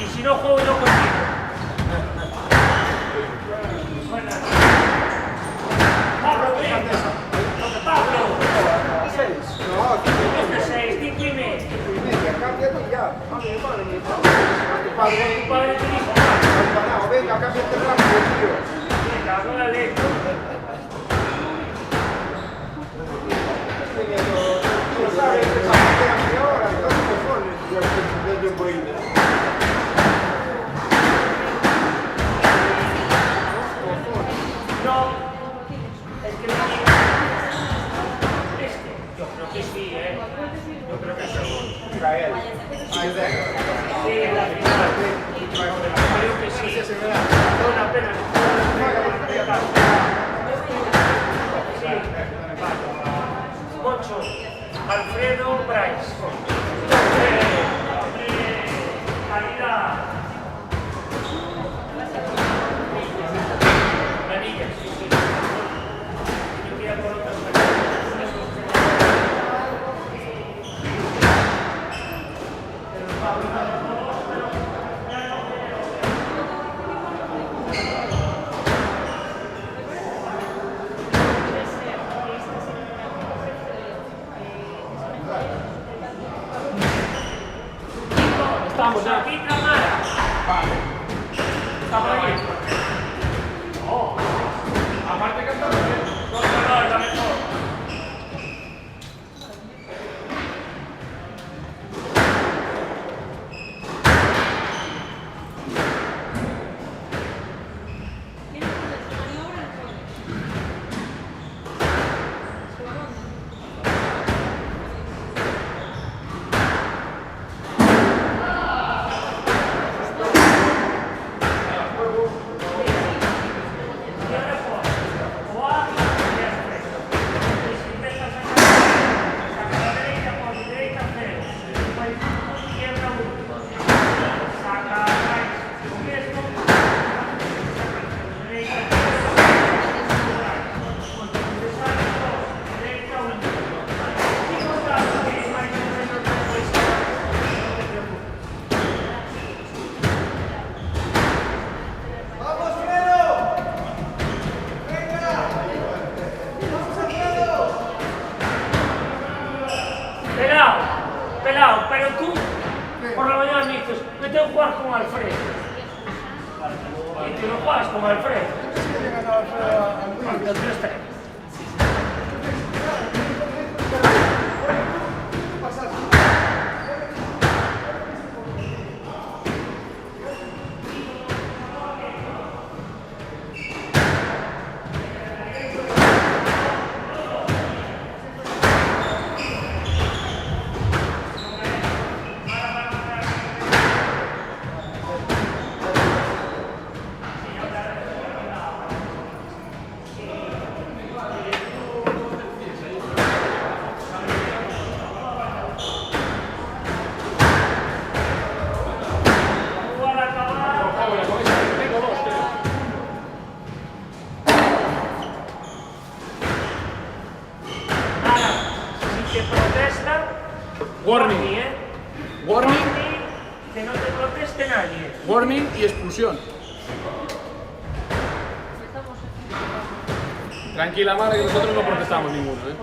Y si no, juego yo contigo. Pablo, ven. Pablo. 6, 5 y medio. Tu padre te dijo, venga, cámbiate rápido, tío. venga, órale. Tú sabes que se queda media hora, entonces te pones yo tiempo libre. No, es que no. Yo creo que sí, ¿eh? Yo creo que sí. Israel. Sí, en la final. Creo que sí. No, una pena. Sí, vale. Moncho, Alfredo, Bryce. Calidad. Manilla, sí, sí. Yo quería por otras Estamos ya. Aquí cámara. Vale. Estamos ahí. Oh. Aparte que estamos bien. No, es la mejor. Pelado, pero tú por la mañana me dices, me tengo que jugar con Alfredo. Y tú no juegas con Alfredo. Porque el 3-3. Warning. Warning. Que no te proteste nadie. Warning y expulsión. Tranquila, madre, que nosotros no protestamos ninguno, ¿eh?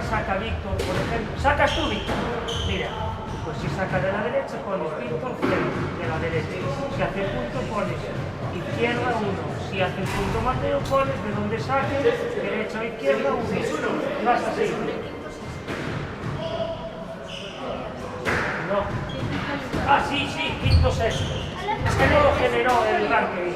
Saca Víctor, por ejemplo. ¿Sacas tú, Víctor? Mira, pues si saca de la derecha, pones Víctor de la derecha. Si hace punto, pones izquierda 1. Si hace punto Mateo, pones de donde saque, derecha o izquierda 1. Y vas así. No. Ah, sí, quinto sexto. Es que no lo generó el ranking.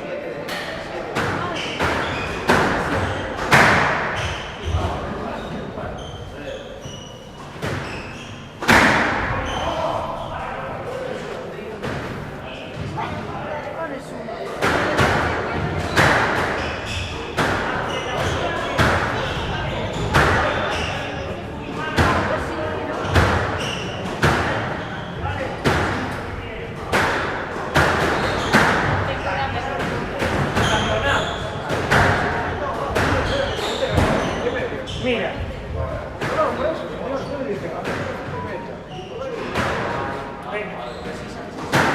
Venga.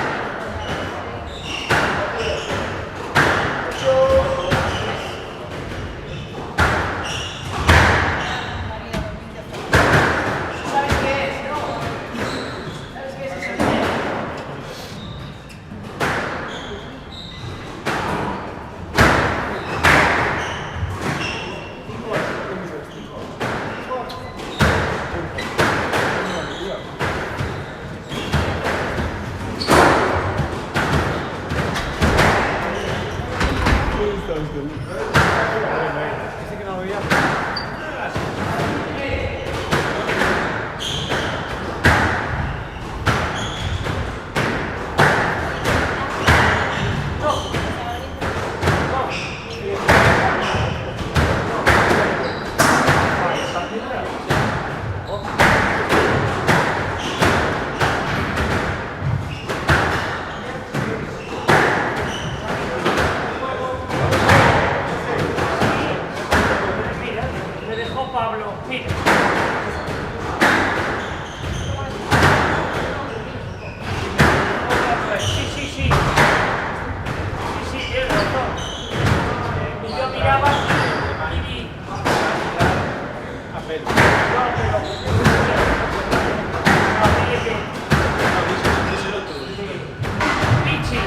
¿Sabes qué es, no? ¿Sabes qué es ese miedo? Mira, me dejó Pablo. Mira. Sí, sí, sí. Sí, sí, tienes razón. Y yo miraba y vi. Pichi.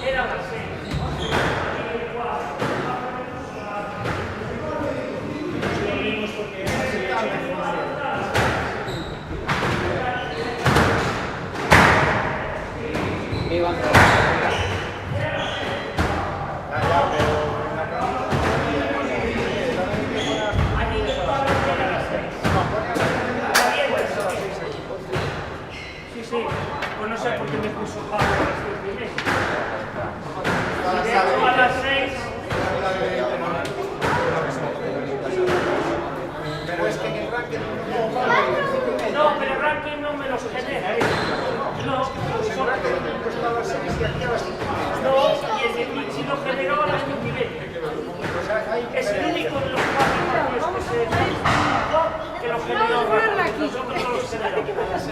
Era una serie. Allí de Pablo era las 6. Está bien eso. Sí, sí. Pues no sé por qué me puso Pablo a las 6:30. Y de hecho a las 6. Pero es que en el ranking No, pero el ranking no me los genera. No, son- estaba a 6 y aquí a las 5:30. no, y el de Pichi lo generó a las 5:20. Es el único de los 4 partidos que se que lo generó rápido. Nosotros no los generamos.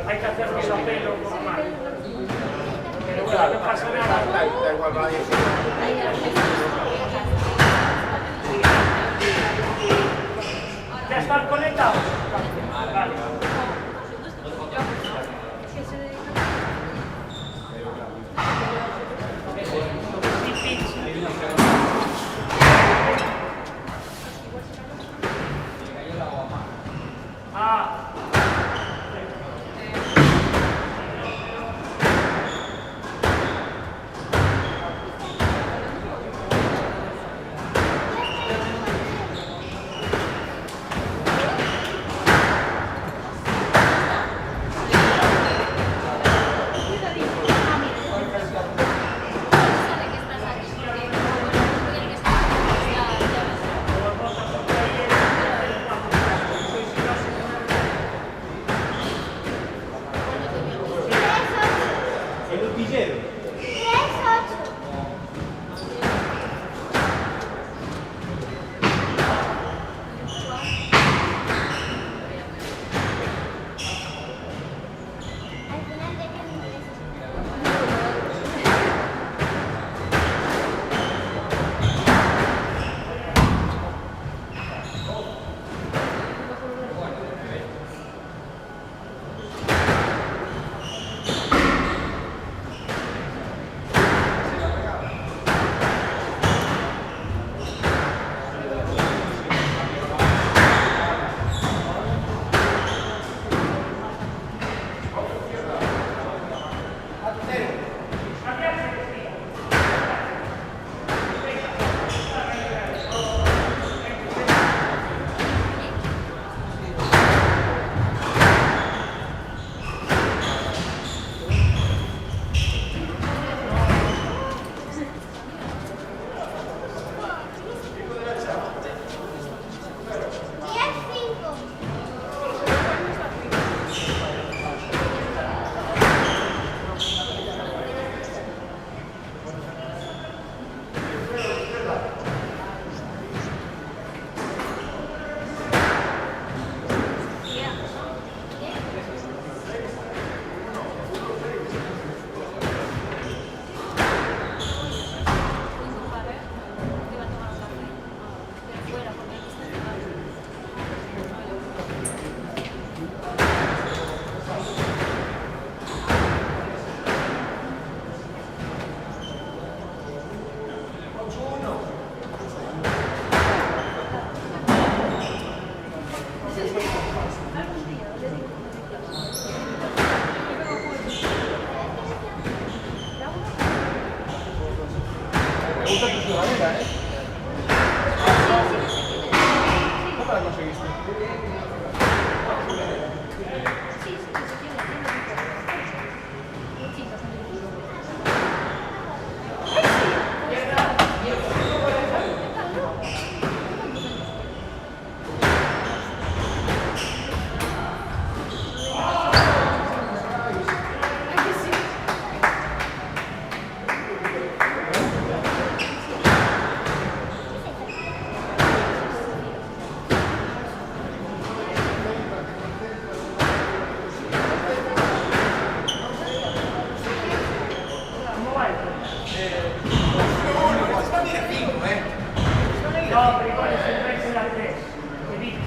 Hay que hacernos a pelo normal. Pero bueno, no pasa nada. Da igual, va a ir. ¿Ya están conectados? Vale. Sí, Pichi. Ah.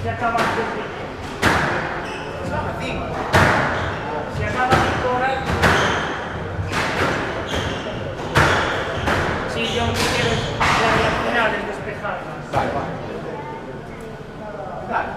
se acaba antes de... Se acaba 5 horas. Sí, yo lo que quiero es las finales despejarlas. Vale, vale.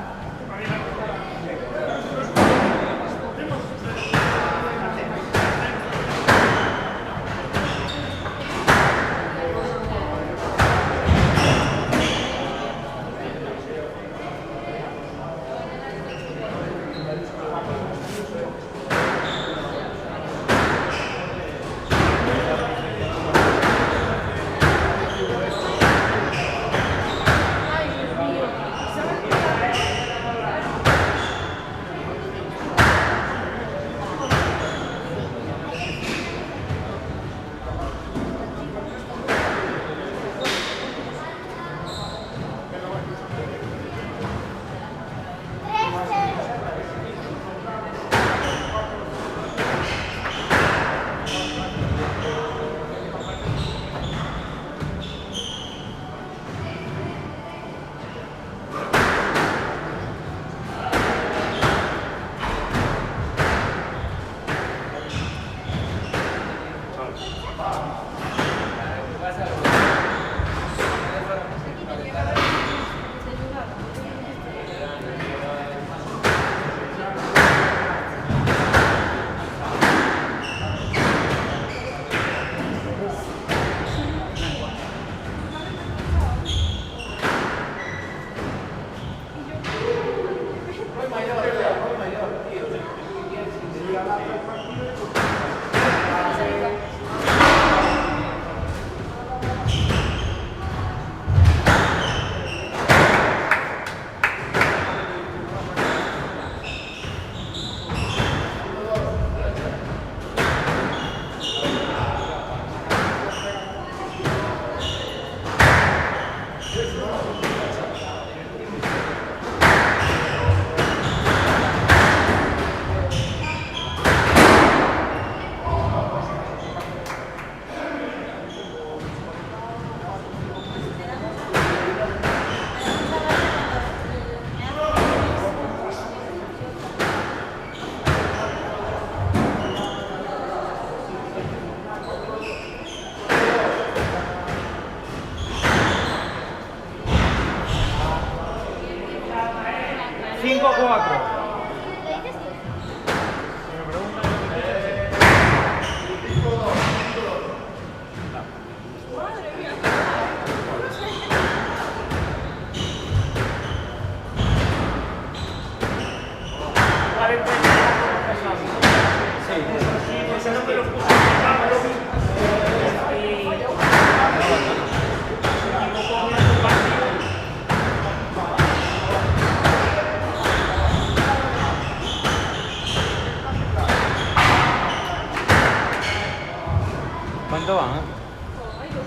¿Cuánto van?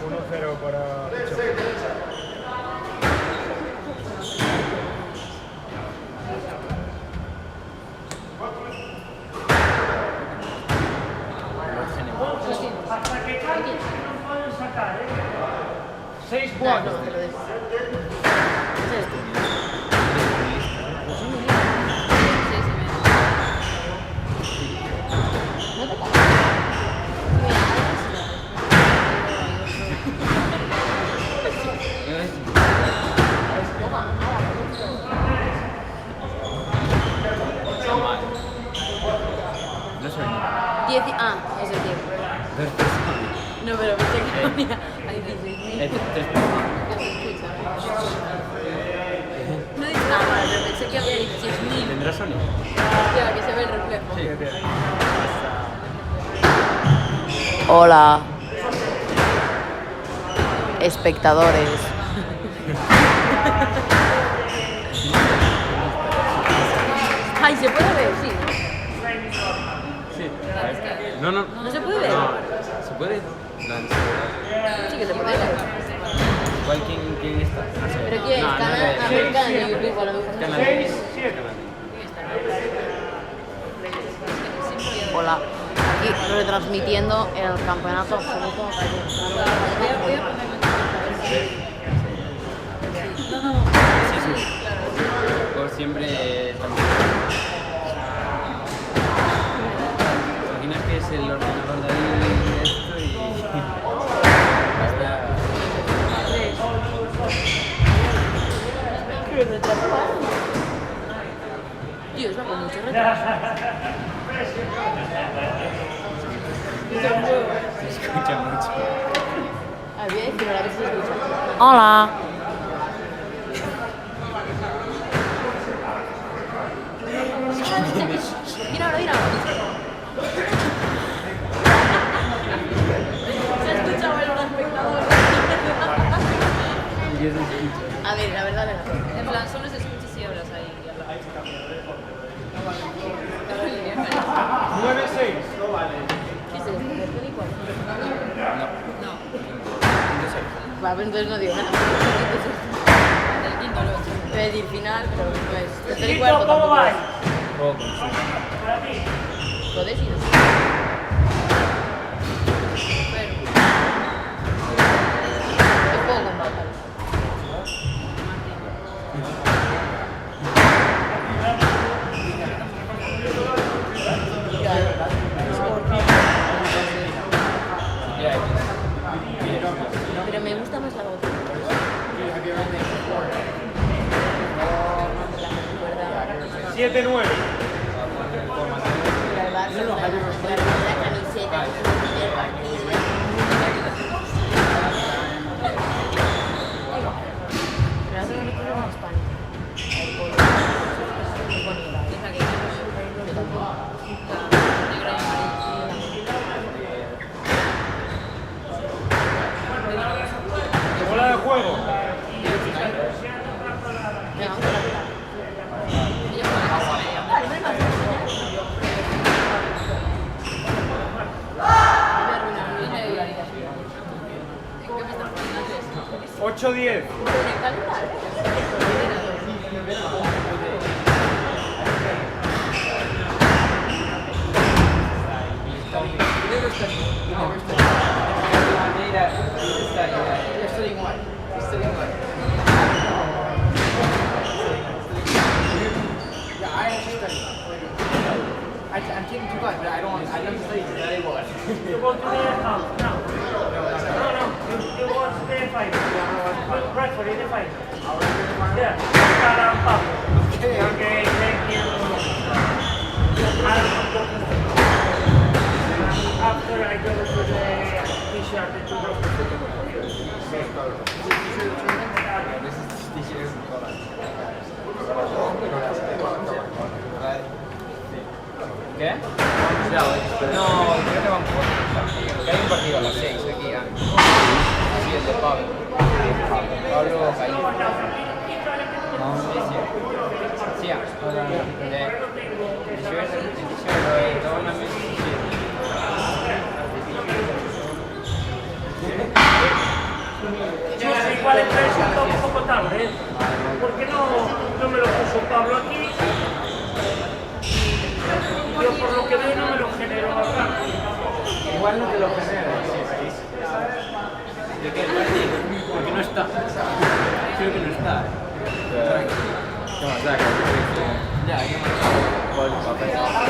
1-0 para... Hasta que cambien, no pueden sacar, 6-4. No soy. Ah, eso es 10. No, pero pensé que ponía a 16.000. Tres No se escucha. No dice nada mal, pero pensé que había 16.000. ¿Tendrá Sony? Hostia, que se ve el reflejo. Sí. Hola. Espectadores. Ay, ¿se puede ver? Sí. Sí. No, no. ¿No se puede ver? No, ¿se puede? Sí que se puede ver. ¿Cuál quién está? No sé. ¿Pero quién? No, no ¿Canal es de- americano de YouTube? A lo mejor. Canal Seis, de- siete. Canal de- Hola. Aquí retransmitiendo el campeonato absoluto. Sí, sí. Pues Pero retrasado. Dios, va con mucho retraso. Se escucha mucho. A ver, voy a decir a ver si se escucha. Hola. Mira ahora, mira ahora. Se ha escuchado el espectador. A ver, la verdad, venga. En plan, solo se escucha si hablas ahí. 9-6. No vale. ¿Qué es esto? ¿Esto igual? No. Va, pero entonces no digo nada. Del quinto al 8. Voy a decir final, pero no es. Tercer y Listo, cuarto ¿cómo tampoco vais? es. Para ti. Podés ir. Pero, Te puedo combatir. Pero me gusta más la otra. ¿7-9? La del Barça, la camiseta, el primer partido. Pero hace un recuerdo más España. El polo. Es bonita. deja que Yo también. negra y amarilla. Bola de juego. Venga, vamos a la final. Ella juega en casa media. Primer partido. ¿En qué me estás poniendo antes? 8-10. I'm taking 2 class, but I don't study today. You go to the house now. No. You go to the fight. Referee the fight. Yeah. Salam Pablo. Okay, thank you. After I go to the t-shirt, the two ¿Qué? No, creo que van por. Que hay un partido a las 6 aquí, ¿eh? Sí, el de Pablo. Pablo Caín. No, sí. Sí, de 18 y todo una vez. Yo sé cuál es un poco tarde, ¿eh? ¿Por qué no me lo puso Pablo aquí? Yo por lo que veo no me lo genero acá. Igual no te lo genera. ¿De qué? Porque no está. Creo que no está. ¿Qué más da? Ya, ¿qué más da?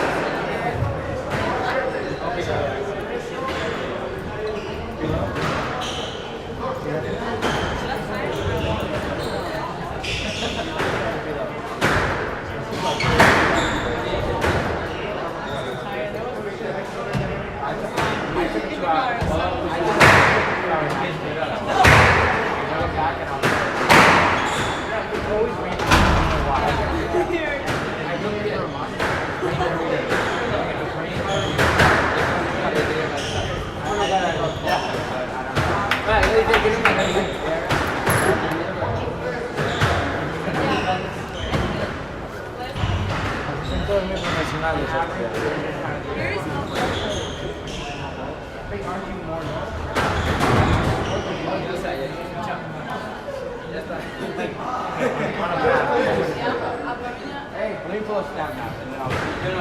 Son todos muy profesionales. Hey, let me pull us down now, and then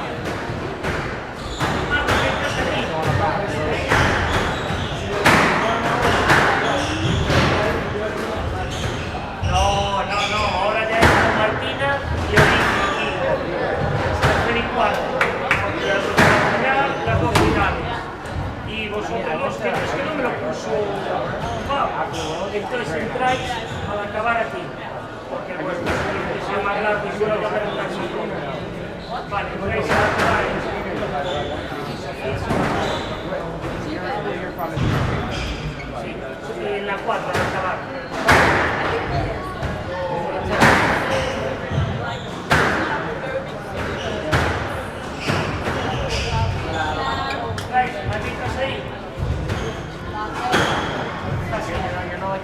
No, ahora ya es con Martina y ahorita aquí. Tercer y cuarto. Las dos finales. Y vosotros los que es que no me lo puso Pablo. Entonces entráis al acabar aquí. Porque vuestro hablar y solo va a haber un taxi. Vale, podéis acabar. Sí, en la 4, al acabar. Guys, ¿me estás ahí? Casi, ya no hay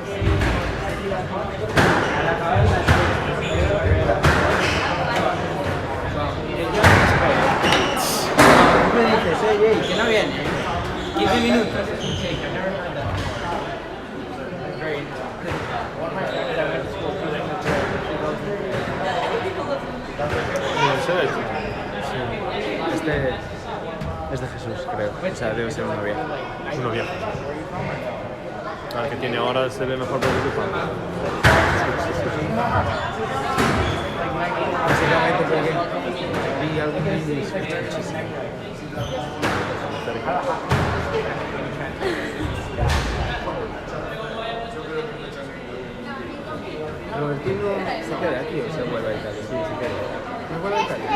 ¿Qué me dices? Ey, que no viene. 15 minutos. Este es de Jesús, creo. O sea, debe ser una vieja. Es uno viejo. La que tiene ahora se ve mejor por YouTube. Básicamente porque vi algo que me disfruta muchísimo. Robertino se queda aquí o se vuelve a Italia. Sí, se queda. ¿Se vuelve a Italia?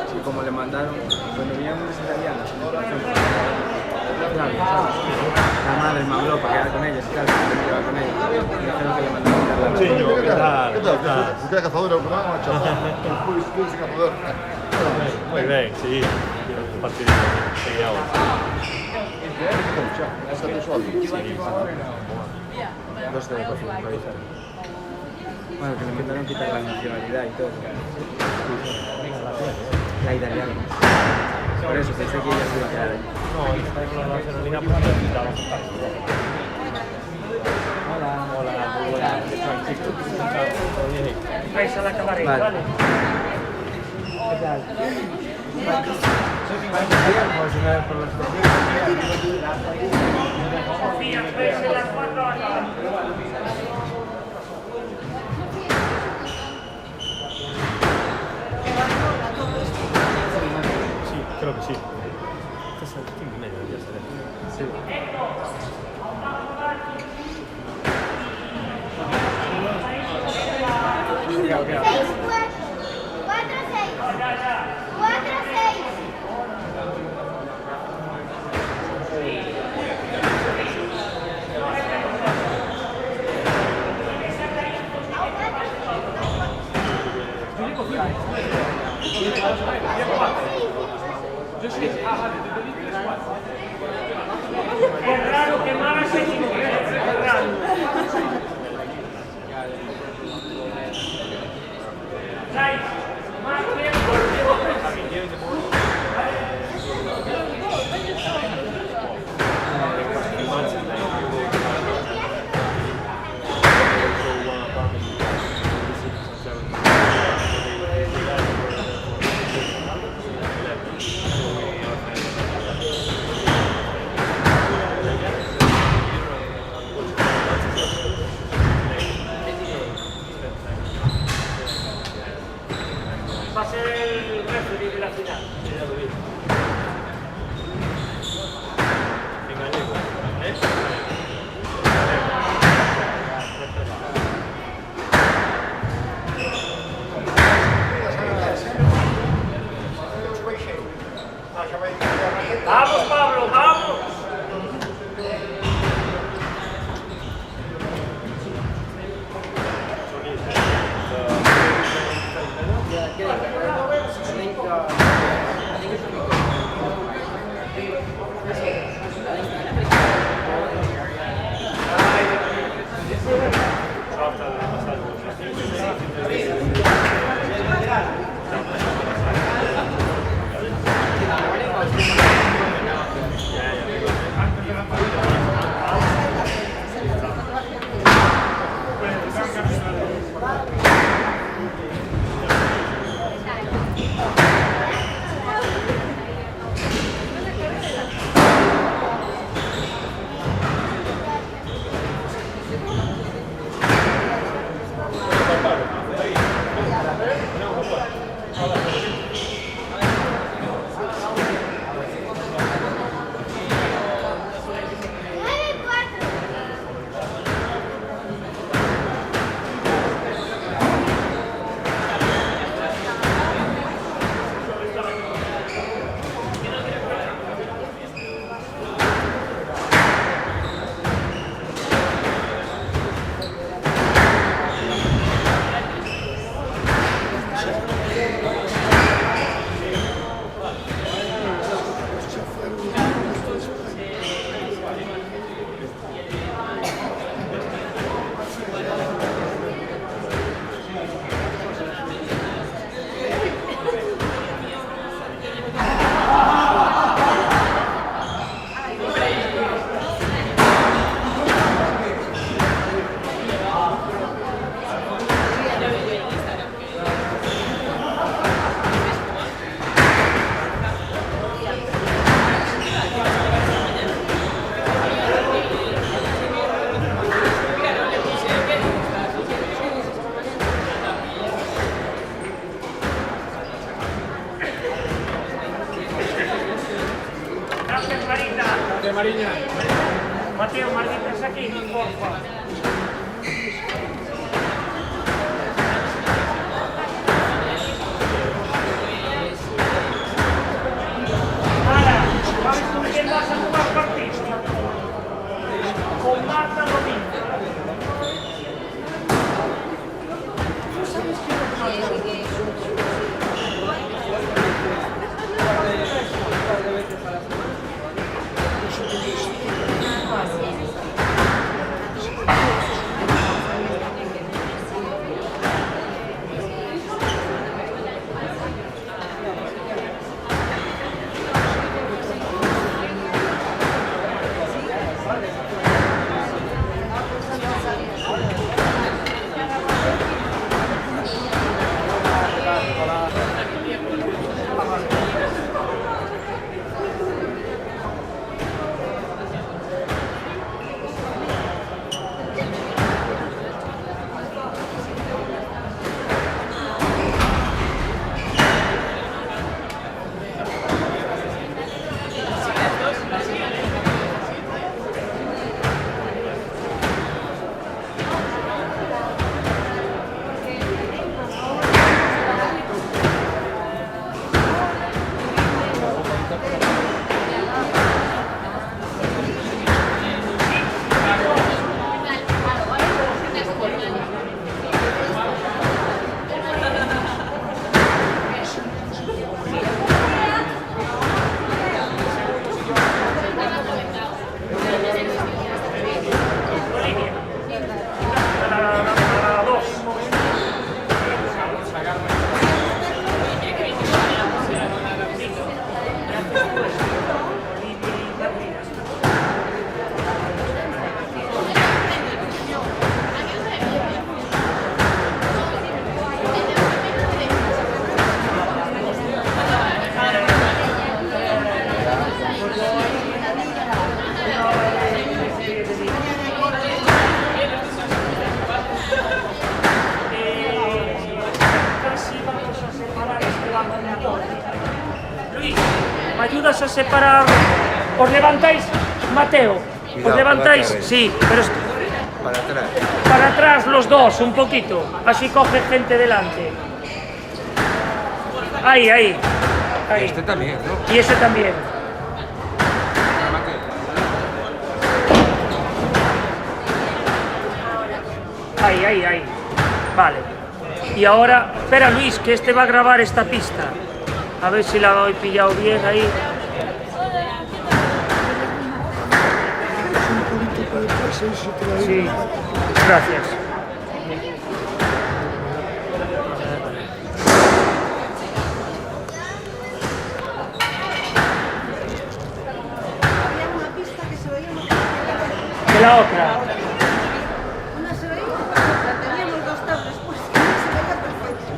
Sí, como le mandaron, cuando venían unos italianos, por ejemplo, claro, ¿sabes? La madre me habló para quedar con ellos y tal, para quedar con ellos. Y dijeron que le mandaron a la Cigno, ¿qué tal? ¿Qué tal? Si queda cazador al programa, chaval. Pulsi cazador. Muy bien, sí. Infatti seguiamo. State soldi. Dos de cocina, para avisar. Bueno, que le intentaron quitar la nacionalidad y todo. La italiana. Por eso pensé que ella se iba a quedar ahí. No, sta con la nacionalità perché abitava su casa. Hola, vais a acabar ahí, Vale. ¿vale? ¿Qué tal? Sofía, vais en la 4 a acabar. Sì, credo che sì. Questa è il meglio di essere. Sí. Seis, cuatro, seis. Cuatro, seis. Es raro que Mara se equivoque, es raro. Guys, más va a ser el referee de la final. Vamos, Pablo, vamos. Gracias, Marita. De Mariña. Mateo, Marita, aquí, porfa. Ahora, ¿sabes con quién vas a jugar partido? Con Marta Domingo. Luis, ¿me ayudas a separar? ¿Os levantáis, Mateo? ¿Os levantáis? Sí, pero Para atrás. para atrás los dos, un poquito. Así coge gente delante. Ahí, ahí. Ahí. Este también, ¿no? Y ese también. Ahí, ahí, ahí. Vale. Y ahora, espera Luis, que este va a grabar esta pista. A ver si la he pillado bien ahí. Sí, gracias. De la otra. Una se veía, la teníamos dos tardes después, se veía perfecto.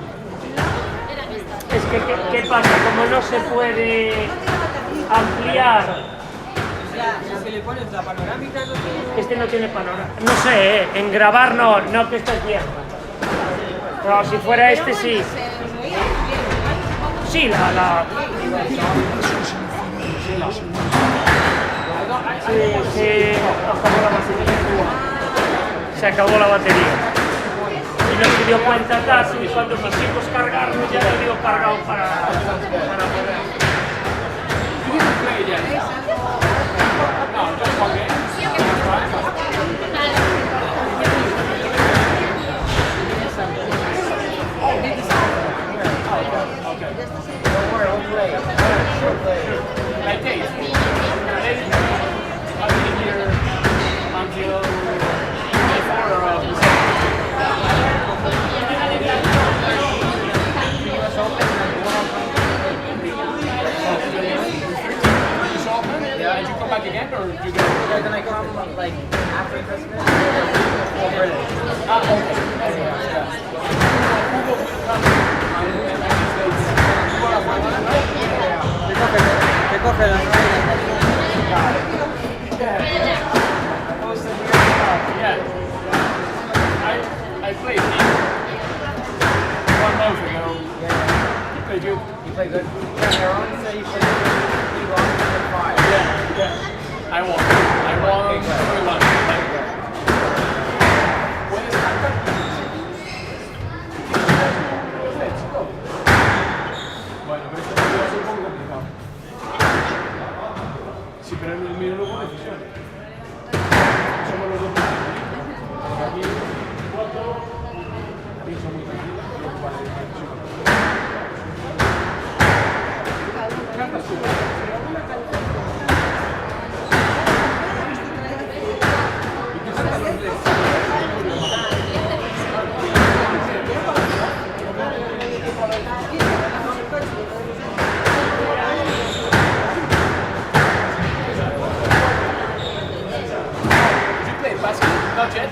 Es que, ¿qué pasa? Como no se puede ampliar. ¿Qué le pones? ¿La panorámica? Este no tiene panorama. No sé, en grabar no, no que esta es vieja. Pero si fuera este sí. Sí, se acabó la batería. Y no se dio cuenta casi, y cuando quisimos cargarlo ya lo dio cargado para poder. played good. You play good? Yeah, Aaron said you played good. He lost in 5. Yeah. I won. 21. ¿Puedes cantar? Bueno, pero esto va a ser un poco complicado. Sí, pero en el mío no pone decisión. Somos los dos. Aquí 4. Aquí son muy tranquilos. Los cuatro de decisión. Canta su. Not yet?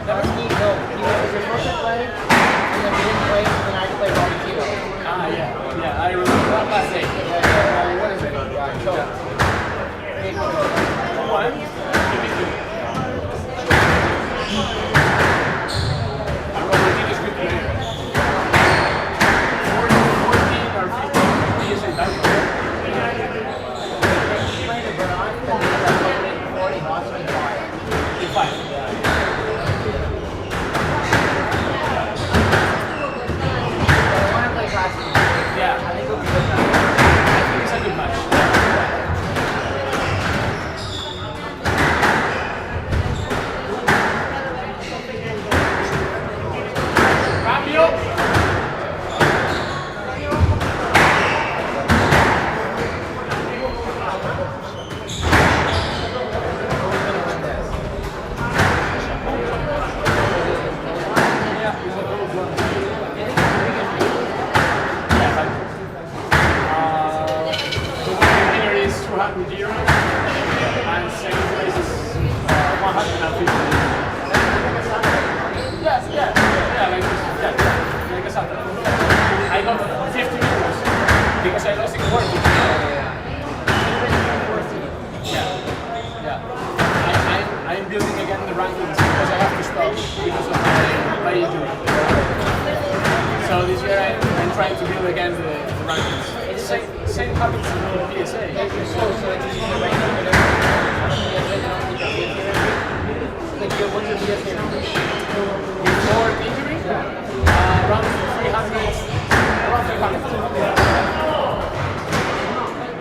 Never? No, he was supposed to play, and then he didn't play, and then I had to play Bobby Kilo. Ah, yeah, I remember that last day. What is it? Choke. One. Robertino is good player. 14 or 15 PSA title. He played in Bernard, and then I played in 40, lost in 5. In 5. Yeah, I think it'll be good. I think it's a good match. Cambio. And second place is 150. Yes, like a Saturday. I got 50 euros because I lost in quarter. I'm building again the rankings because I have to stop because of my injury. So this year I'm trying to build again the rankings. Same happens in the PSA. What's your PSA number? Before injury? Around 300. Around 300.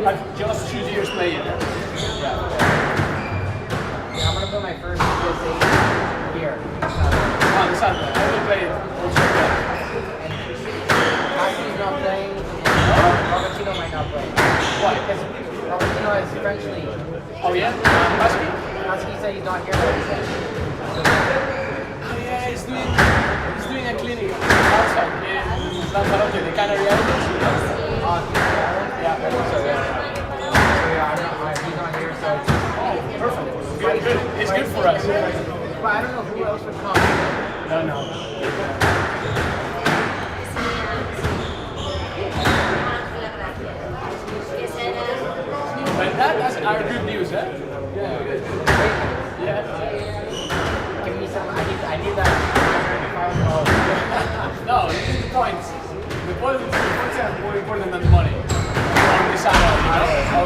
I've just 2 years playing. Yeah, I'm gonna put my first PSA here. On the Saturday. I will play it also. He's not playing. Robertino might not play. Why? Because Robertino is French league. Oh yeah? Husky? Husky said he's not here. Oh yeah, he's doing a clinic outside in Lanzarote, the Canary Islands. Yeah, so he's not here, so it's Perfect. Good. It's good for us. But I don't know who else would come. No. But that's our good news, eh? Yeah. Give me some. I need that. No, this is the point. The points are more important than the money. On this side,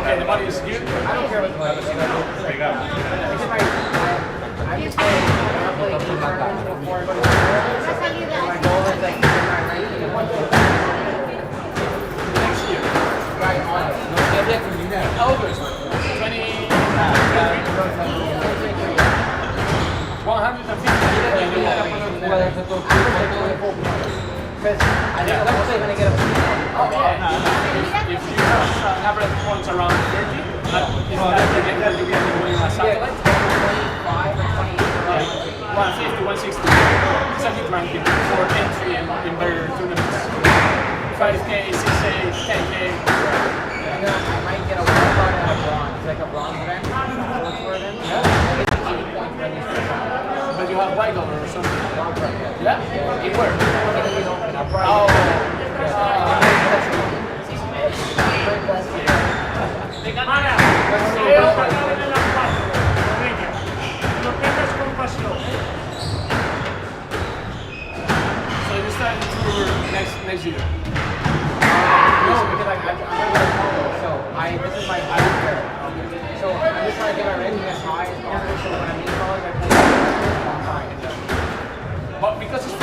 okay, the money is good. I don't care what the money is. I just play. I play tournaments before I go to school. My goal is like to get my ranking in 150. Next year. Right, August. August 20. 150. Because I think eventually I'm going to get a Oh, yeah. If you have average points around 30, is that the game that you get winning a satellite? 25 or 28. 150, 160. It's a good ranking for entry in better tournaments. 5K, 6K, 10K. And then I might get a wild card and a bronze, like a bronze event. But you have white color or something. Yeah? In where? Oh. Mara, veo pagado en el amparo. Venga, no tengas compasión. So you start the tour next year. because like, I'm going to college, so this is my high year. So I'm just trying to get my rating as high as possible, so when I'm in college, I play on time. But because it's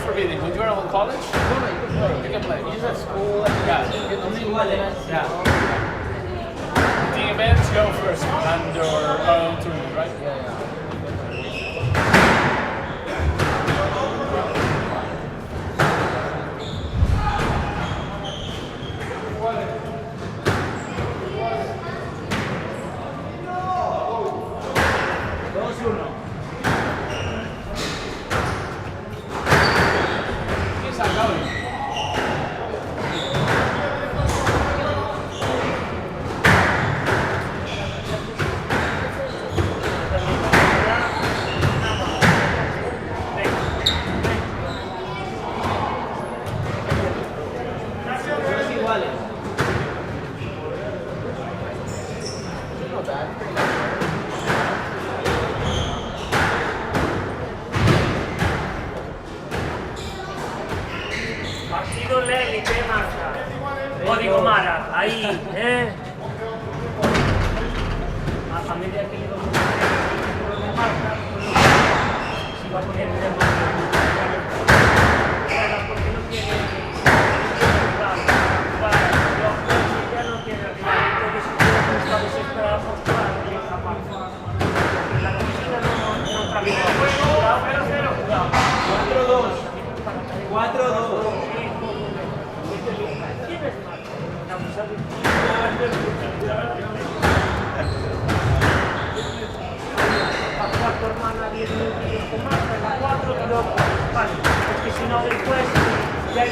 forbidden. When you're in college, you can play. You just at school, Yeah. Yeah. The events go first and your own tournament, right? ¿Quién saca hoy? Partido l'élite, Marta. O digo Mara, ahí, ¿eh? A medida que le doy Marta, se va a poner de Marta. Porque no tiene... Ya no tiene rival, entonces está desesperada por jugar y es capaz. La cocina no trabaja. Pero cuidado. 4-2. A cuatro hermanas, 10 minutos con Marta, a 4 y luego, vale, es que si no después ya hay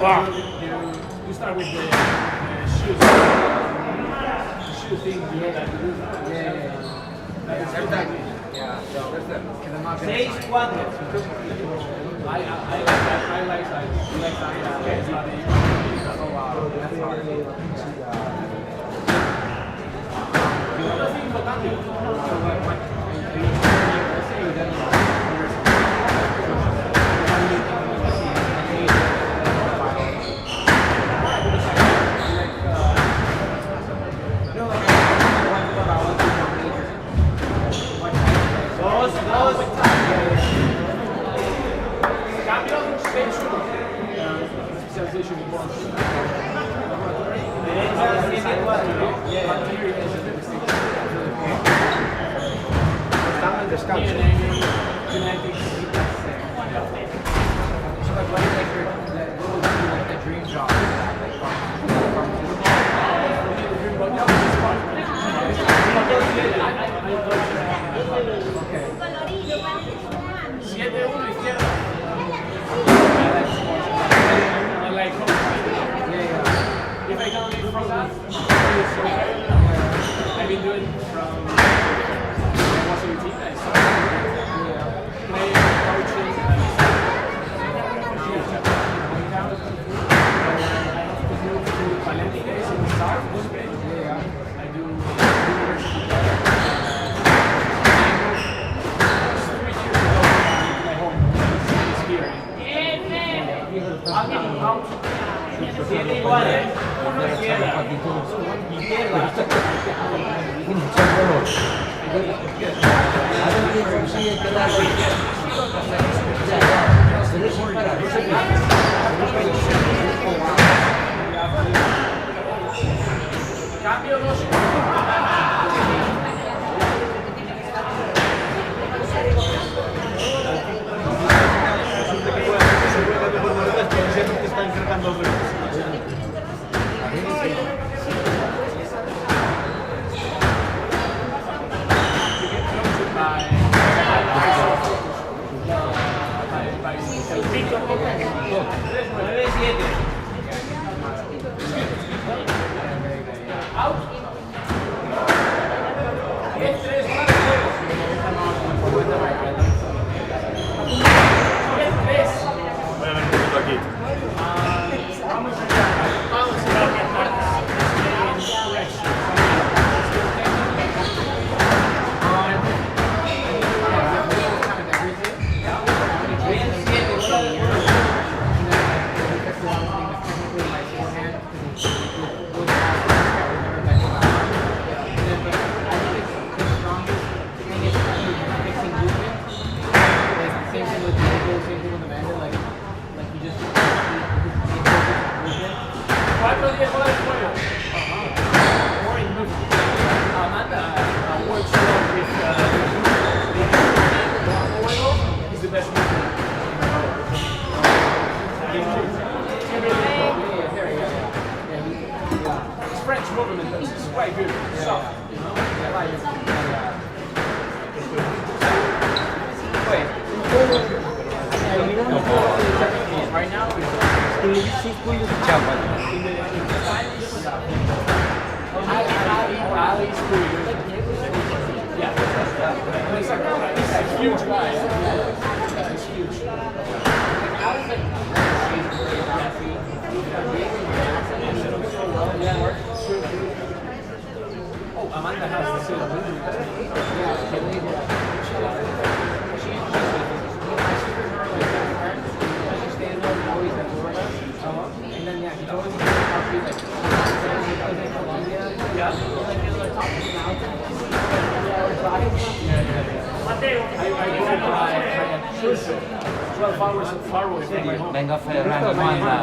Wow. You start with the shoes. The shoe thing, you know that. I like that. I like that. You like that? Oh wow, that's hard. I've been doing from Washington, I started playing Cambio dos. Siempre te están cargando el Voy a ver un poquito aquí. French movement, this is quite good. Soft, you know? Right now, Ali's pretty good. Yeah. He's a huge guy. Yeah, he's huge. Oh, Amanda has the silver. And then, yeah, he told me I go by 12 hours far away from my home. Vengo a Ferrari, Wanda.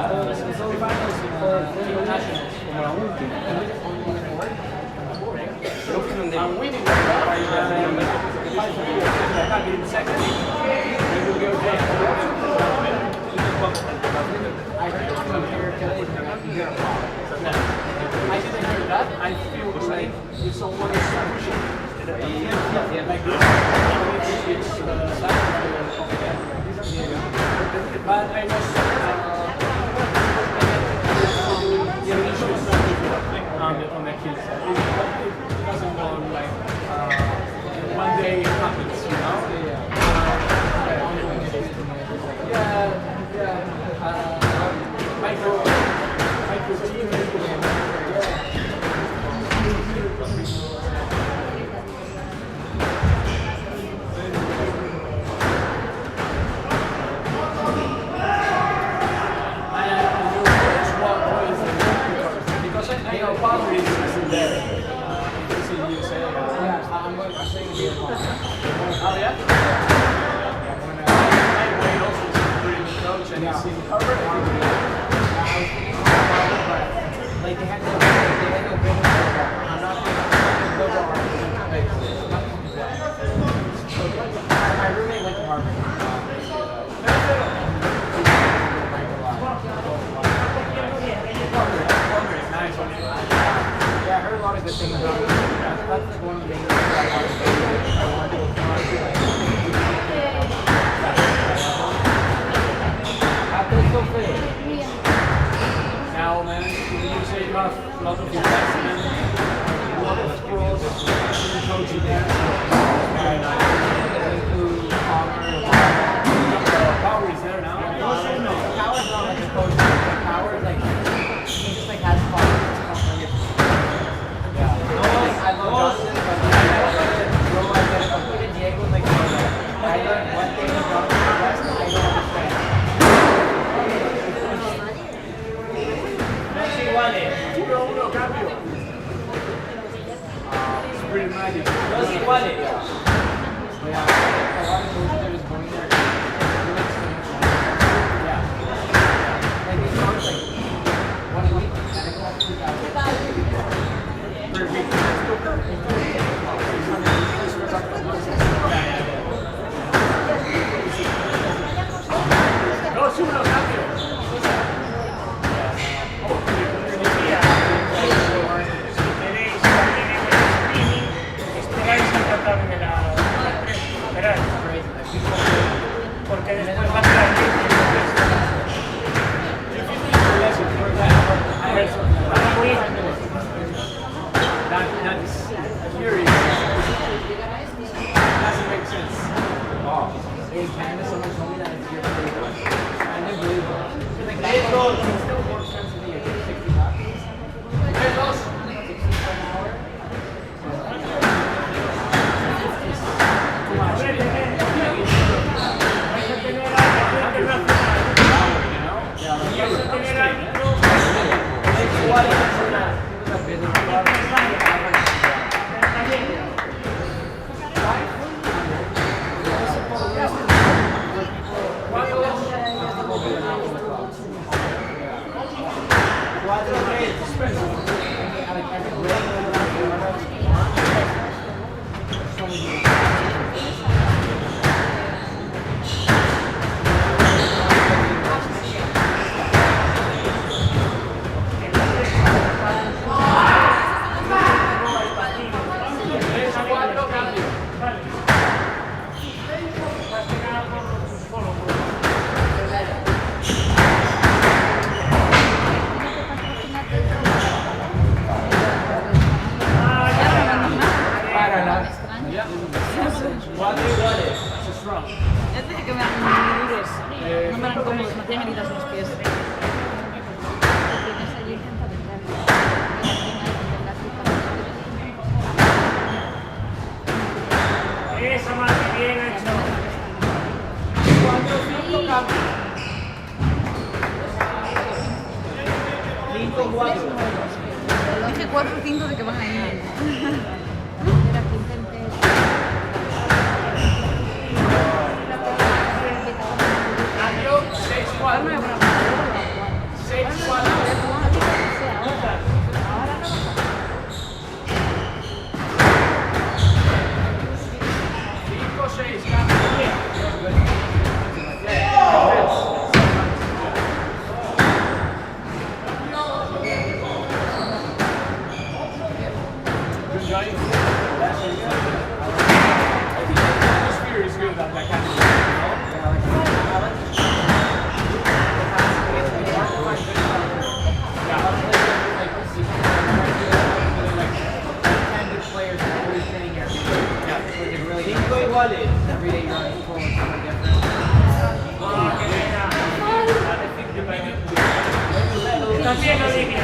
I'm winning by 5 in second. I will go down. I heard from America is I didn't hear that. I feel like if someone is like this, but I was on the kill side. It doesn't go like one day it happens, you know? Now, man, you say you have a lot of investment, a lot of skills, coaching there. Very nice. Power is there now. No, Power's not like a coach. Power is like, he just like has fun. I love Johnson, but I get Diego like I learned one thing about the rest I don't understand. queréis también en el streaming, esperáis a tratar de la 3, esperáis. Porque después va a estar That's curious. Doesn't make sense. In Canada, someone told me that it's your favorite. I didn't believe it. Like, It goes. it's still more expensive than your $60. It goes. 60 for an hour. Too much. Ya te dije que me dan muy duros. No me dan cómodos, me hacían heridas en los pies. Eso más bien hecho. Dije 4 o 5 de que van a ir. Cambio 6-4. 6-4. Every day you're on the phone with someone different. También lo dije.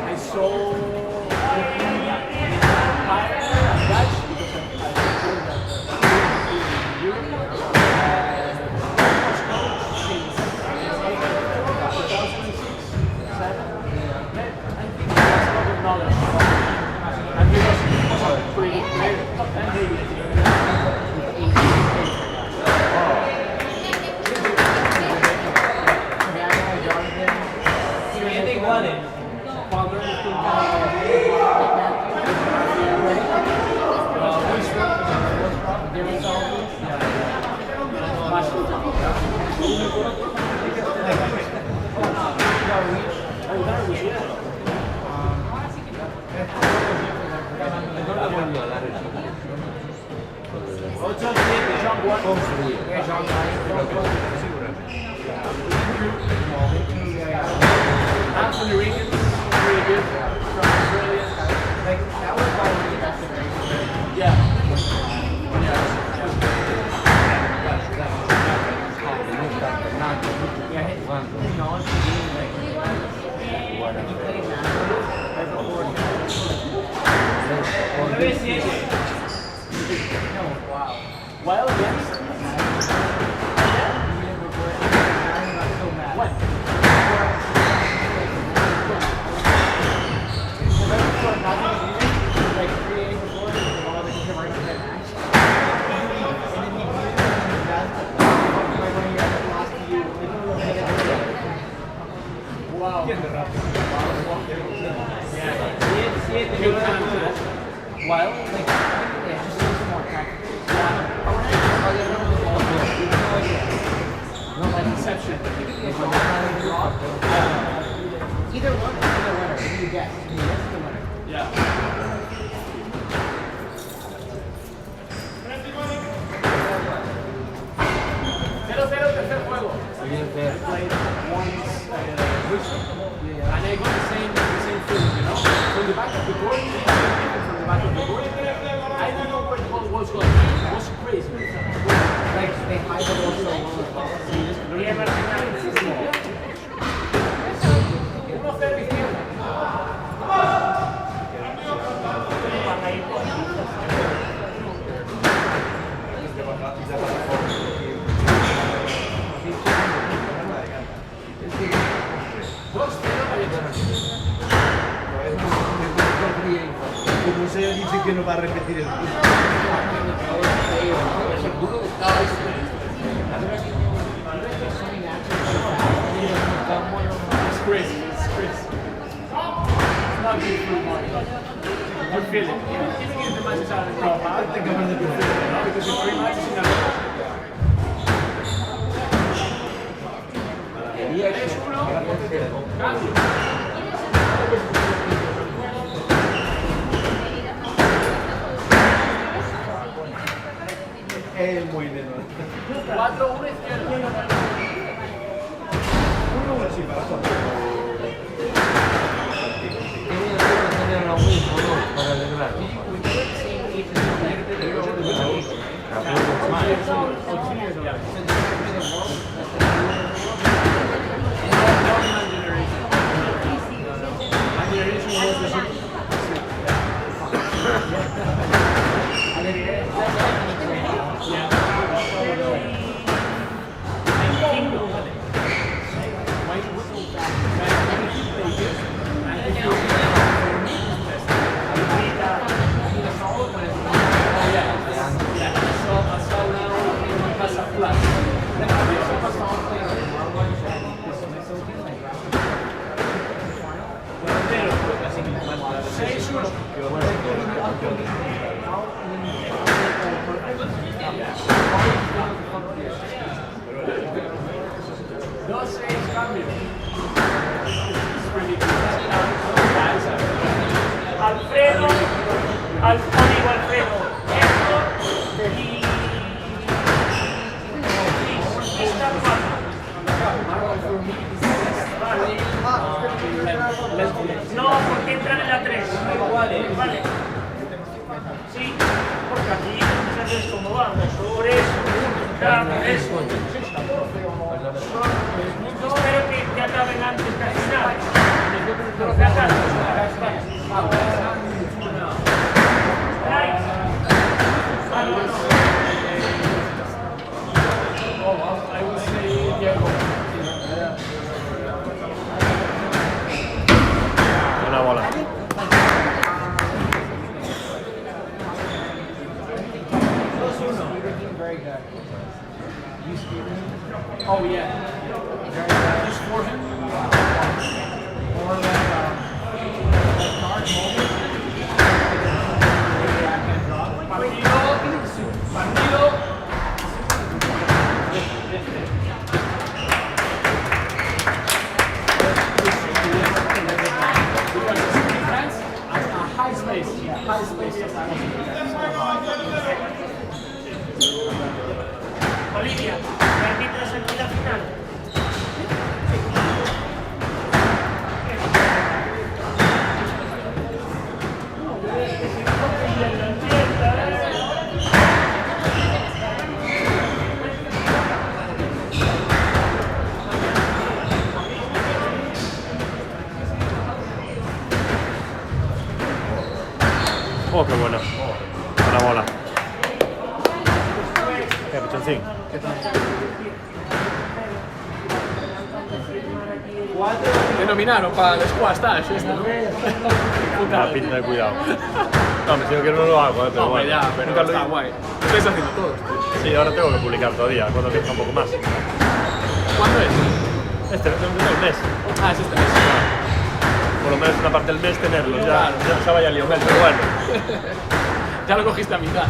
I sold Darius, yeah. No le volvió a dar el 8-7, John Wall. construido. Anthony Riggins, pretty good from Australia. Yeah. Well, yes. What? Wow. Well, Inception. Either one, either winner. You guess. You guess the winner. Yeah. Tercer juego. Played once, and they got the same feeling, you know. From the back of the goal, I don't know where the ball was going. It was crazy. Like, they hide the ball so long. 1-0 izquierda. Como se dice que no va a repetir el punto. It's crazy. It's crazy. It's not good for money. Good feeling. Even if the matches are in the cup, I think I'm in the good feeling, you know, because it's 3 matches in a row. Es muy de nuevo. 4-1 izquierda. Sí, para todo. Para alegrar. Alfredo, amigo Alfredo, Héctor y está no, porque entran en la 3. Vale. Sí, porque aquí no sabes cómo vamos. Por eso. Espero que acaben antes que al final. I would say Diego. Una bola. Oh yeah. Just for him. space. High space. Olivia, ¿me arbitras aquí la final? Oh, qué buena. Buena bola. ¿Qué, pichoncín? ¿Qué tal? Te nominaron para el Squash Dash, esto, ¿no? Una pinta de cuidado. No, me digo que no lo hago, pero Hombre, bueno. ya, pero Nunca lo está hice. guay. Lo estáis haciendo todos, tío. Sí, ahora tengo que publicar todavía, cuando crezca un poco más. ¿Cuándo es? Este el mes. Ah, es este mes. Por lo menos una parte del mes tenerlo. Ya, Claro. ya se vaya Lionel, pero bueno. Ya lo cogiste a mitad.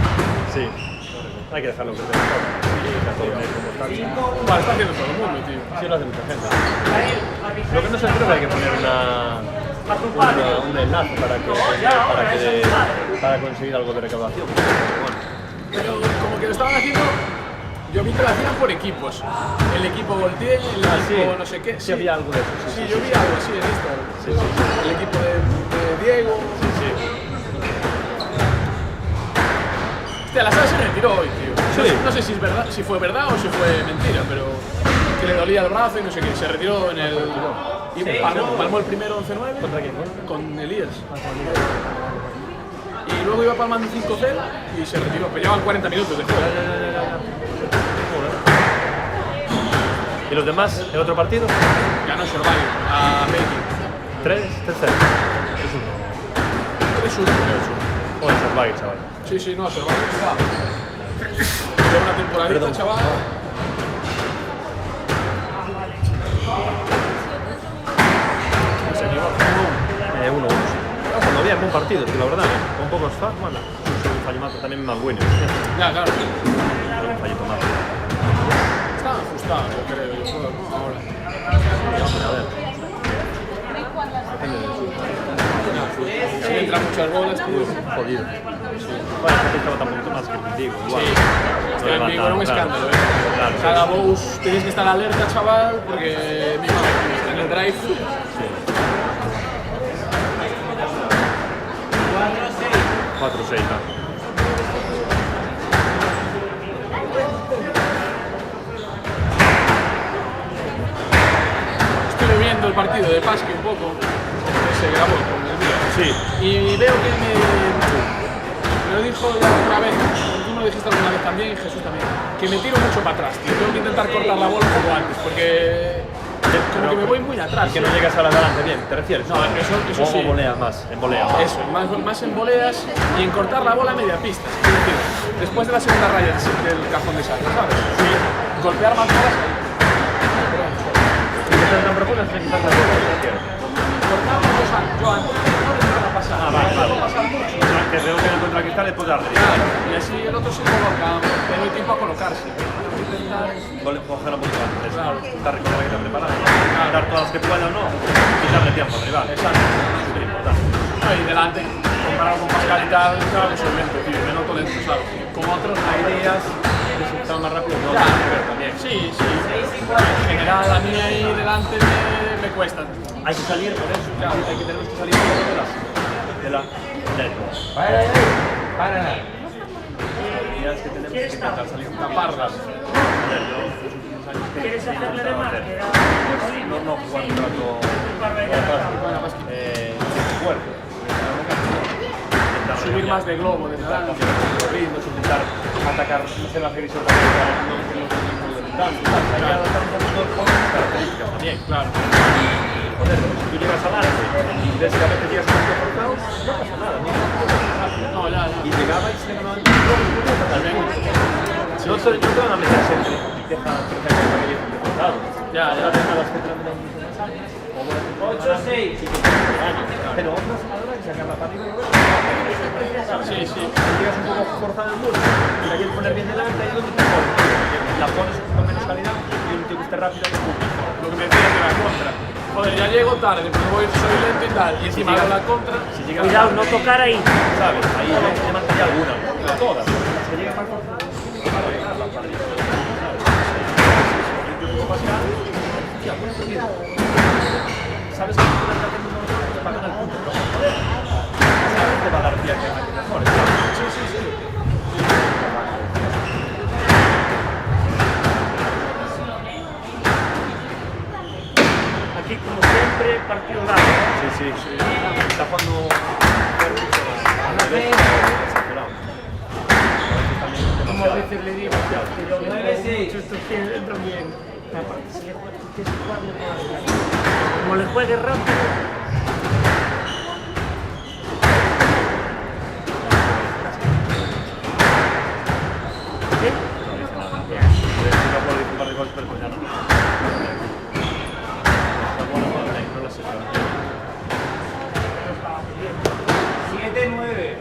Sí. Hay que dejarlo que tenga todo. Y dejar todo bien como está. Vale, está haciendo todo el mundo, tío. Sí, lo hace mucha gente. Lo que no sé, creo que hay que poner un enlace para conseguir algo de recaudación. Bueno. Pero como que lo estaban haciendo, yo vi que lo hacían por equipos. El equipo Voltier, el equipo no sé qué. Sí, había algo de eso. Sí, yo vi algo así en Instagram. Sí, sí. El equipo de Diego. Sí, sí. Hostia, la sala se retiró hoy, tío. Sí. No sé si es verdad, si fue verdad o si fue mentira, pero que le dolía el brazo y no sé qué. Se retiró en el. Y palmó el primero 11-9. ¿Contra quién? Con Elías. Y luego iba palmando 5-0 y se retiró. Pero llevan 40 minutos de juego. ¿Y los demás? ¿El otro partido? Ganó Survivor a Beijing. 3-0. 3-1. 3-1, creo. O el Survivor, chaval. Sí, sí, no, Survivor está. Lleva una temporadita, chaval. Uno. Cuando había buen partido, que la verdad, con pocos fans, bueno, un fallo más, pero también más bueno. Ya, claro. Pero un fallito más. Está ajustado, yo creo, el juego, ¿no? Ahora. A ver. Si entran muchas bolas, tío. Jodido. Bueno, es que estaba tan poquito más que el Vigo, igual. Sí. Este en Vigo era un escándalo, ¿eh? Claro, Cada boss tenéis que estar alerta, chaval, porque mi madre en el drive. Sí. 4-6, Estuve viendo el partido de Pasqui un poco, que se grabó con el mío. Sí. Y veo que me lo dijo ya una vez, tú me lo dijiste alguna vez también y Jesús también, que me tiro mucho para atrás, tío. Tengo que intentar cortar la bola un poco antes, porque como que me voy muy atrás. Y que no llegas a la delante bien, ¿te refieres? No, eso sí. O voleas más, en volea más. Eso, más en voleas y en cortar la bola a media pista. Es decir, después de la segunda raya del cajón de salto, ¿sabes? Sí. Golpear más bolas ahí. ¿Y que están tan profundas? ¿Tienes que estar tan profundas? Cortar yo antes, no les van a pasar. Ah, vale, vale. No pasar mucho. O sea, que tengo que ir contra Cristal y después darle. Claro, y así el otro se coloca, tiene tiempo a colocarse. Coger un poquito antes. Claro. Estar recordando que te preparas. Dar todas las que pueda o no. Y darle tiempo al rival. Exacto. Es súper importante. Y delante, comparado con Pascal y tal, claro que soy lento, tío, me noto lento, ¿sabes? Como otros, Hay días que se están más rápido que ya, otros. Que ver también. sí, sí. En general, a mí ahí delante me cuesta. Hay que salir por eso. Claro. Hay que tenemos que salir de la network. Para. Ya es que tenemos que intentar salir. Taparlas. ¿Quieres hacerle de más? No jugar un rato fuerte. Subir más de globo, de Intentar tal. cambiar los ritmos, intentar atacar, no sé, la agresión hay que adaptar un poquito las características también. Claro. Joder, si tú llegas adelante y ves que a veces llegas un poquito forzado, no pasa nada, No, ya. y llegaba y se ganaba el no te van a meter siempre y deja que llegue forzado. Ya. Las que terminan 8-6 pero otras a la hora de sacarla para arriba Sí, sí. llegas un poco forzado el muro y la quieres poner bien delante ahí es donde te pones porque la pones con menos calidad y un tío que esté rápido y Lo que me decías de la contra. joder, ya llego tarde, porque voy, soy lento y tal, y encima hago la contra. Si llega Cuidado, no tocar ahí. ¿sabes? Ahí le mataría alguna, no todas. Si llega para cortar, para dejarla para arriba. ¿Sabes que tú estás haciendo un para el punto? ¿Sabes? Te va a dar pie que mejor. Sí, sí, sí. Aquí, como siempre, partido largo. Sí, sí, sí. Está jugando Como a veces le digo que yo me juego mucho estos pies también. Aparte, si le juegas, tienes que jugarle más. Como le juegues rápido. ¿Sí? No puedo decir un par de cosas, pero pues ya no. No lo sé. 7-9.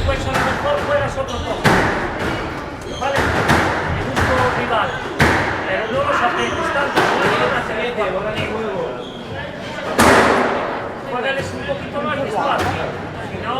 Pues a lo mejor juegas otro toque. ¿Vale? El gusto rival. Pero no los aprendes tanto como lo van a hacer el juego. Juegales un poquito más despacio. Si no.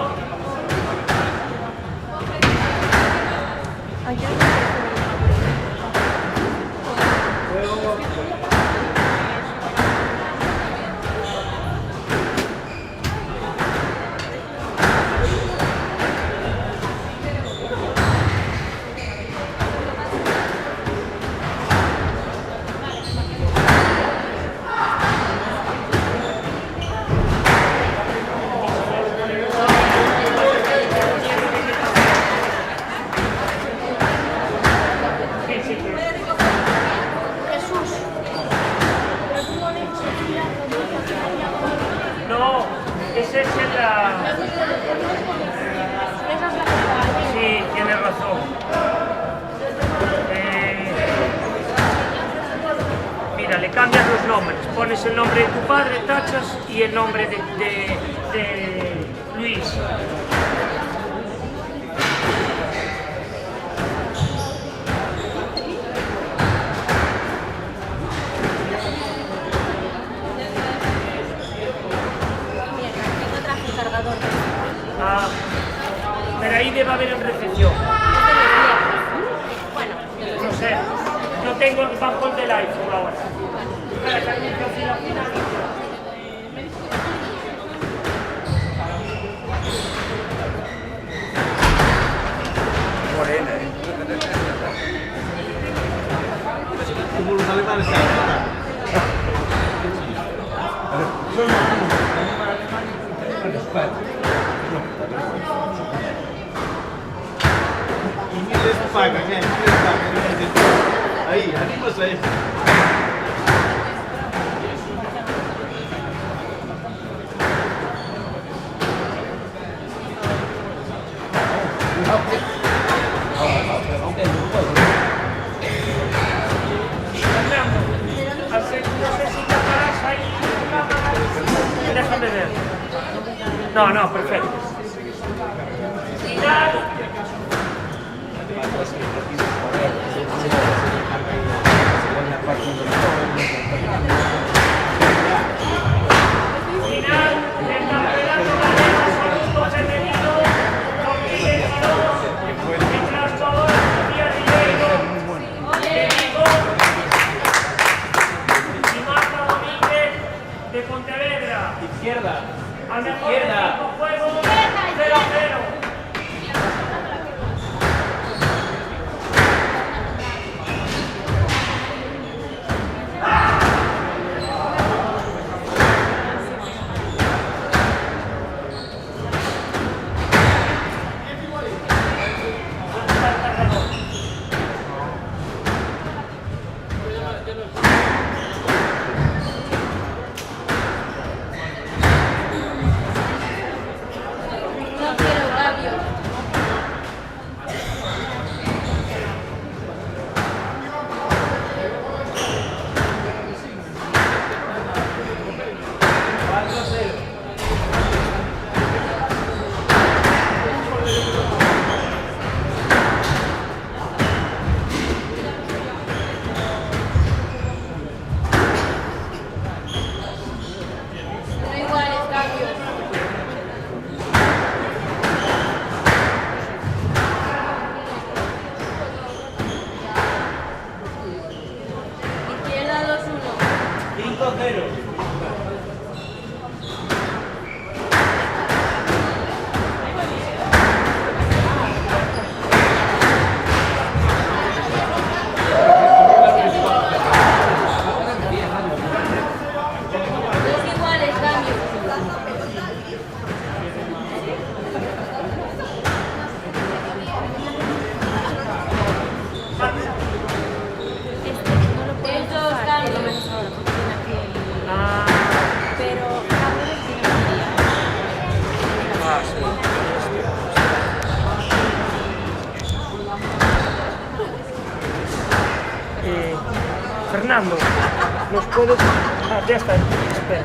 No, ese es la... Sí, tienes razón. Mira, le cambias los nombres. Pones el nombre de tu padre, tachas, y el nombre de Luis. Ah, pero ahí debe haber en recepción. No sé, no tengo el bajón del iPhone ahora. Espera, que anuncio así la final. Morena, Como los alemanes que hacen. Y les pagan, ahí, animas a eso. No sé si te paras ahí. Déjame ver. No, no, perfecto. Final. Final del campeonato absoluto femenino 2022 entre las jugadoras Sofía Ribeiro de Vigo y Marta Domínguez de Pontevedra. Izquierda. Al mejor equipo juego 0-0. Fernando, ¿nos puedes...? Ah, ya está, espera.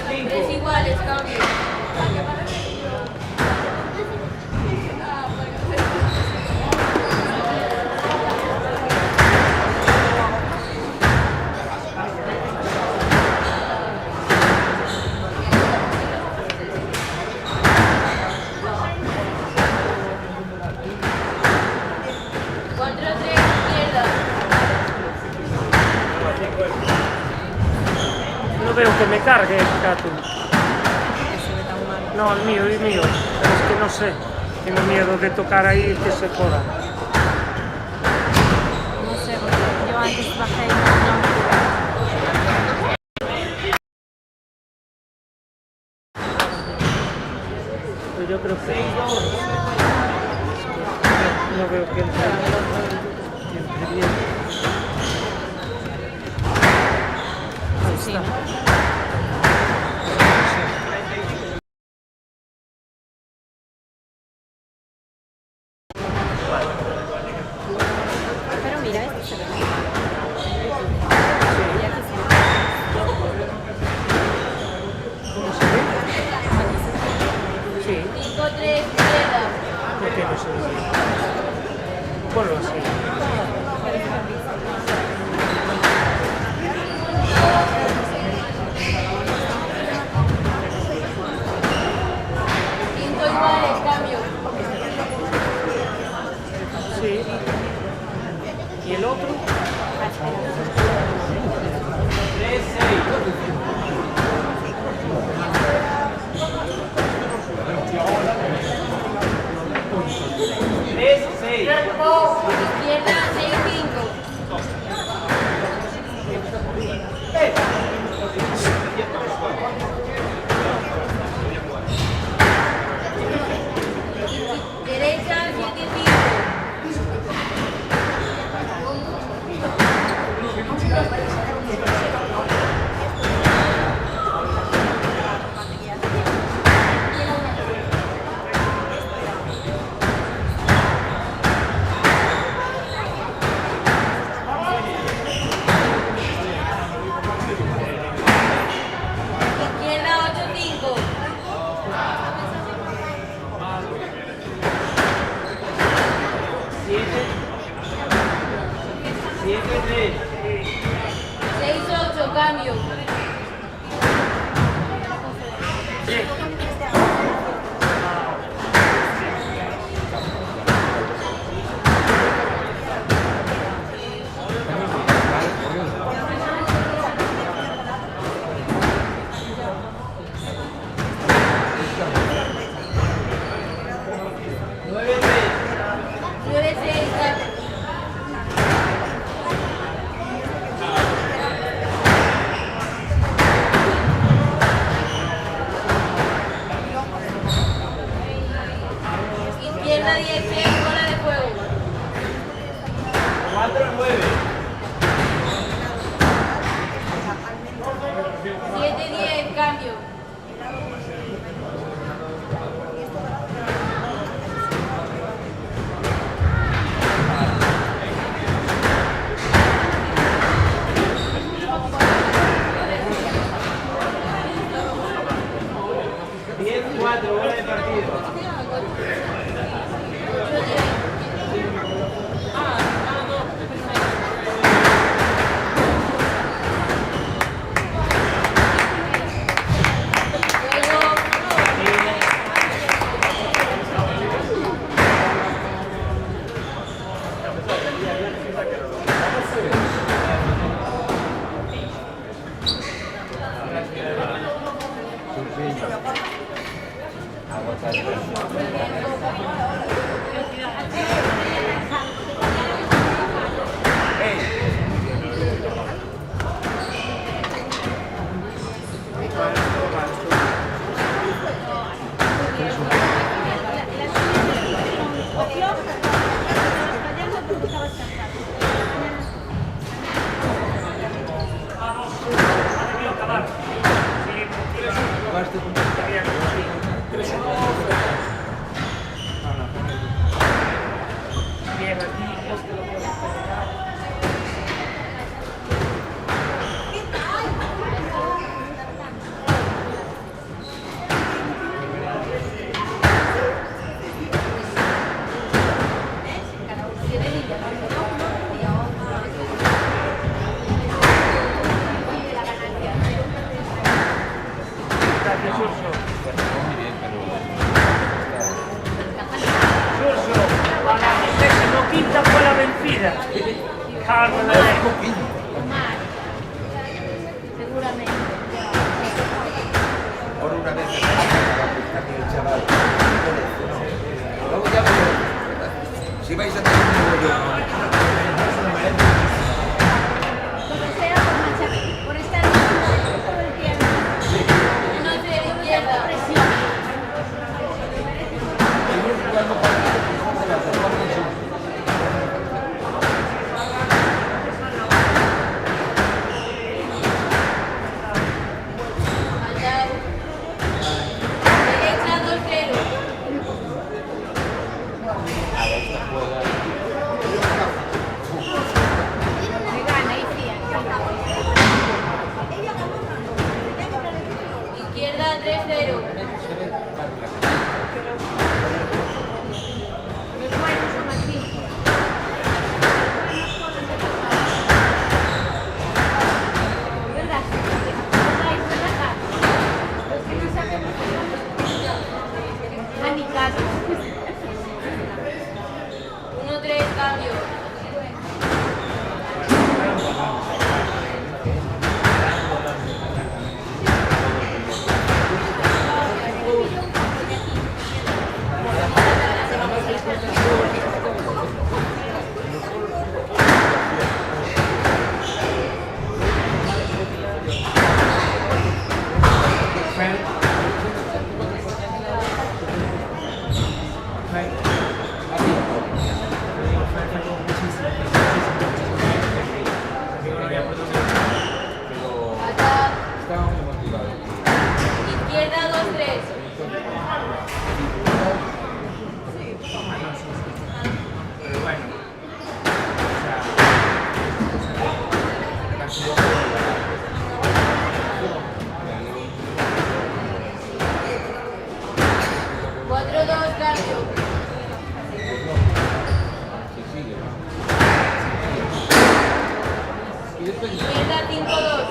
3 iguales, cambio. No veo que me cargue, Katy. No, el mío. Pero es que no sé. Tengo miedo de tocar ahí y que se joda. No sé, porque yo antes bajé y no. Pero yo creo que... No veo que entre bien. Ahí está. Pero mira, este se ve. ¿Cómo se ve? Sí. 5-3, izquierda. ¿Por qué no se ve? Ponlo así. Iguales, cambio. Sí. ¿Y el otro? 3-6. Izquierda, 6-5. Derecha, 7-5. Izquierda, 8-5. Seis, ocho, cambio. Nueve, seis, cambio. Izquierda 10, bola de fuego. 7-10, cambio. Bien, aquí este lo puedo pegar. Mira, Carmen de Seguramente. Por una vez el chaval. Luego ya veremos. Si vais a tener un mogollón. Como sea por estar todo el tiempo. No de izquierda. Presión. Izquierda 3-0. A mi casa. 1-3, cambio. Estaba muy motivado. Izquierda 2-3. Pero bueno. O sea, 4-2, cambio. si sigue. Izquierda 5-2.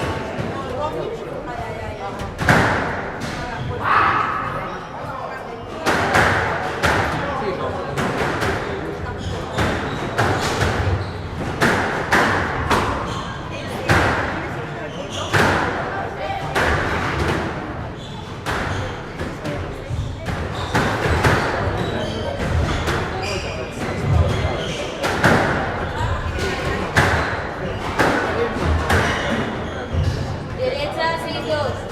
Derecha 6-2.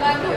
Cambio.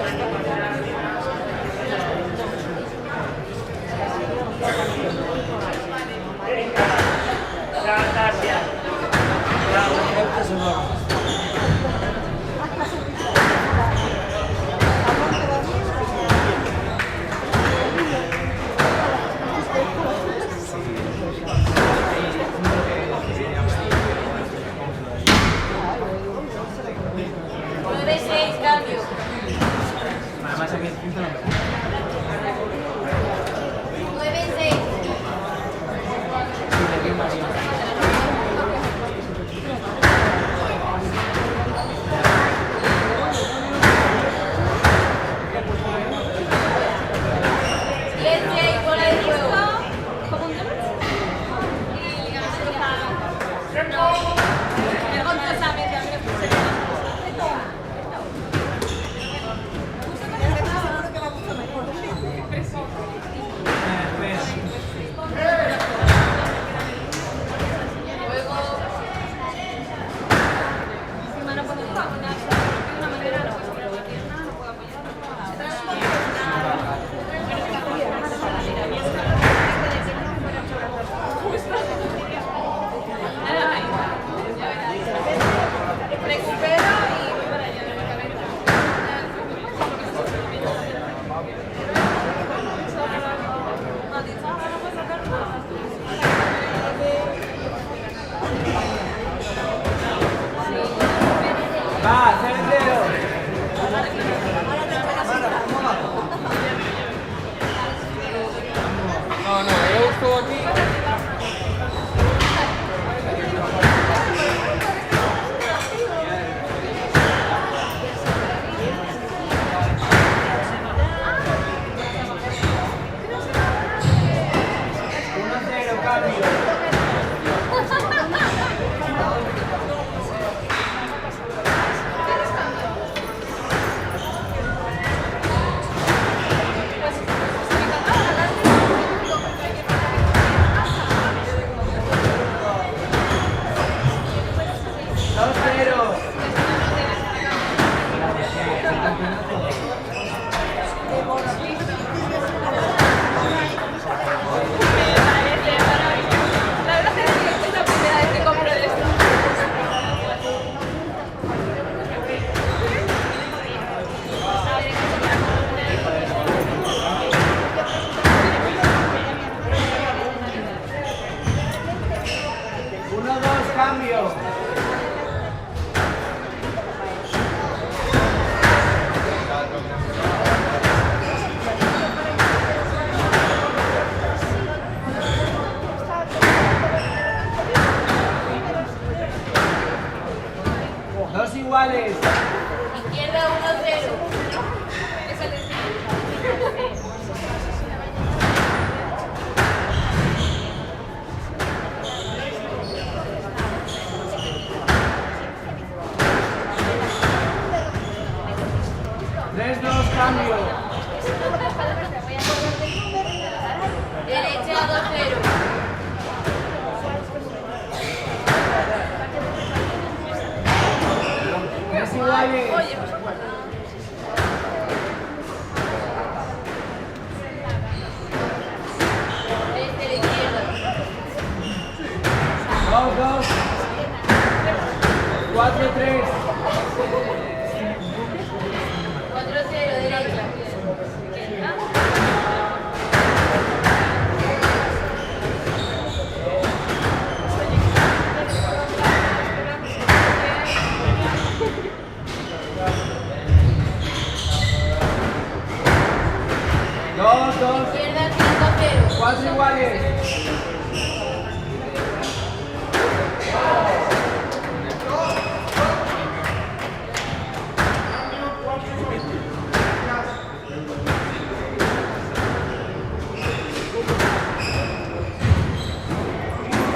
1-2, cambio. Dos iguales. Izquierda 1-0. Tres, dos, cambio. Derecha 2-0. Tres iguales. Desde la izquierda. Dos, dos. 4-3. 4-0, derecha. Dos, dos. Izquierda 5-0. Cuatro iguales.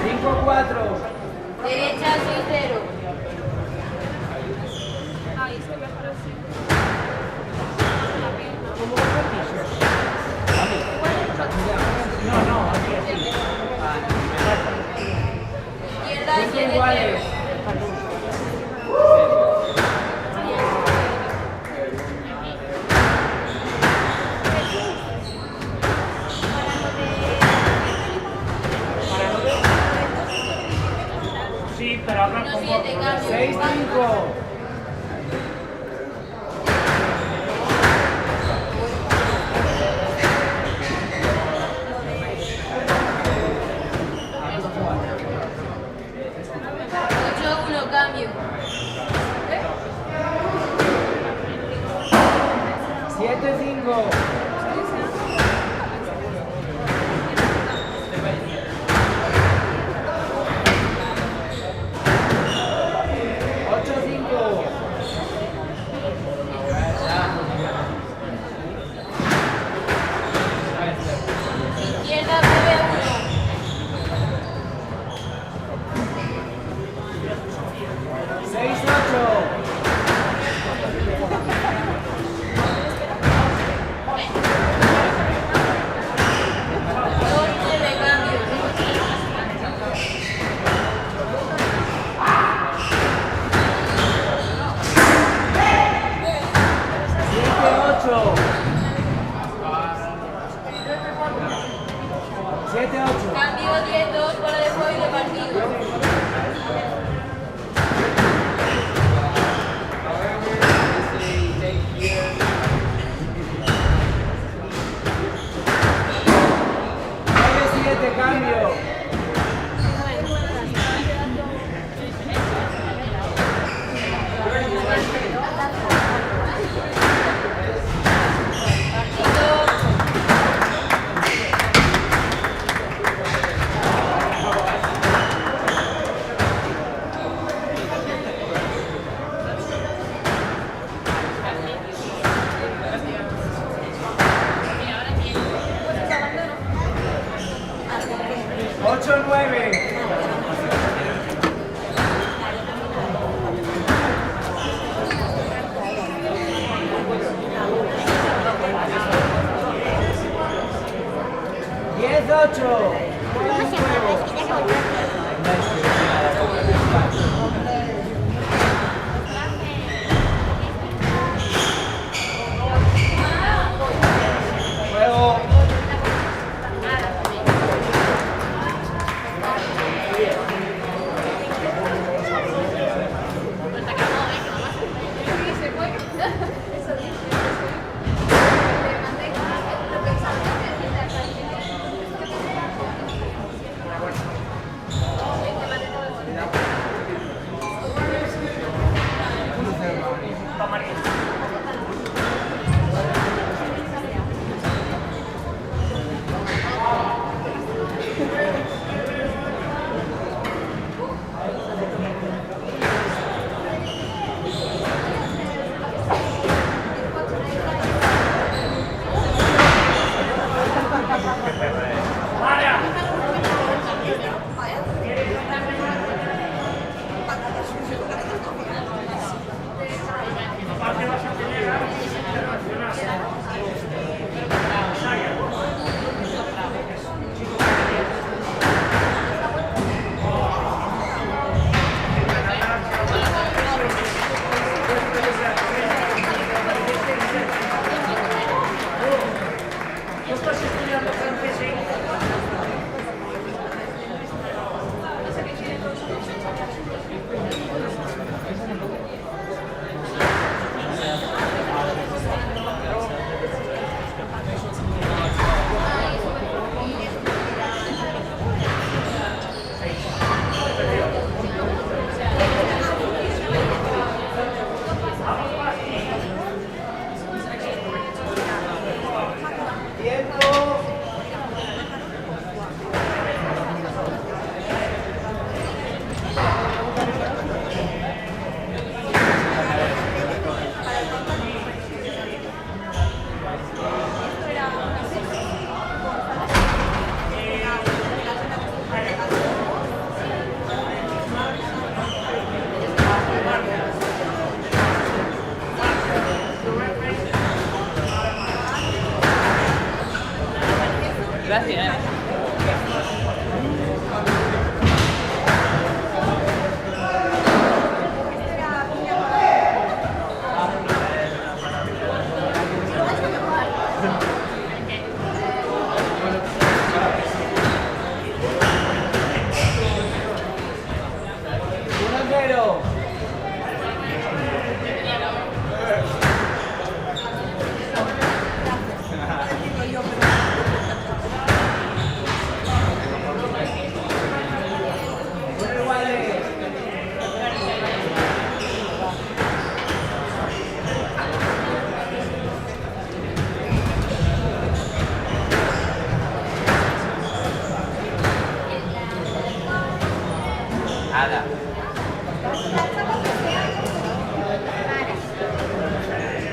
Cinco, cuatro. Derecha 6-0. No, aquí. Izquierda Cinco 7-0. iguales. Sí, pero hablan con 1-7, cambio. 6-5. Cambio. 7-5. Izquierda 9-1. 6-8.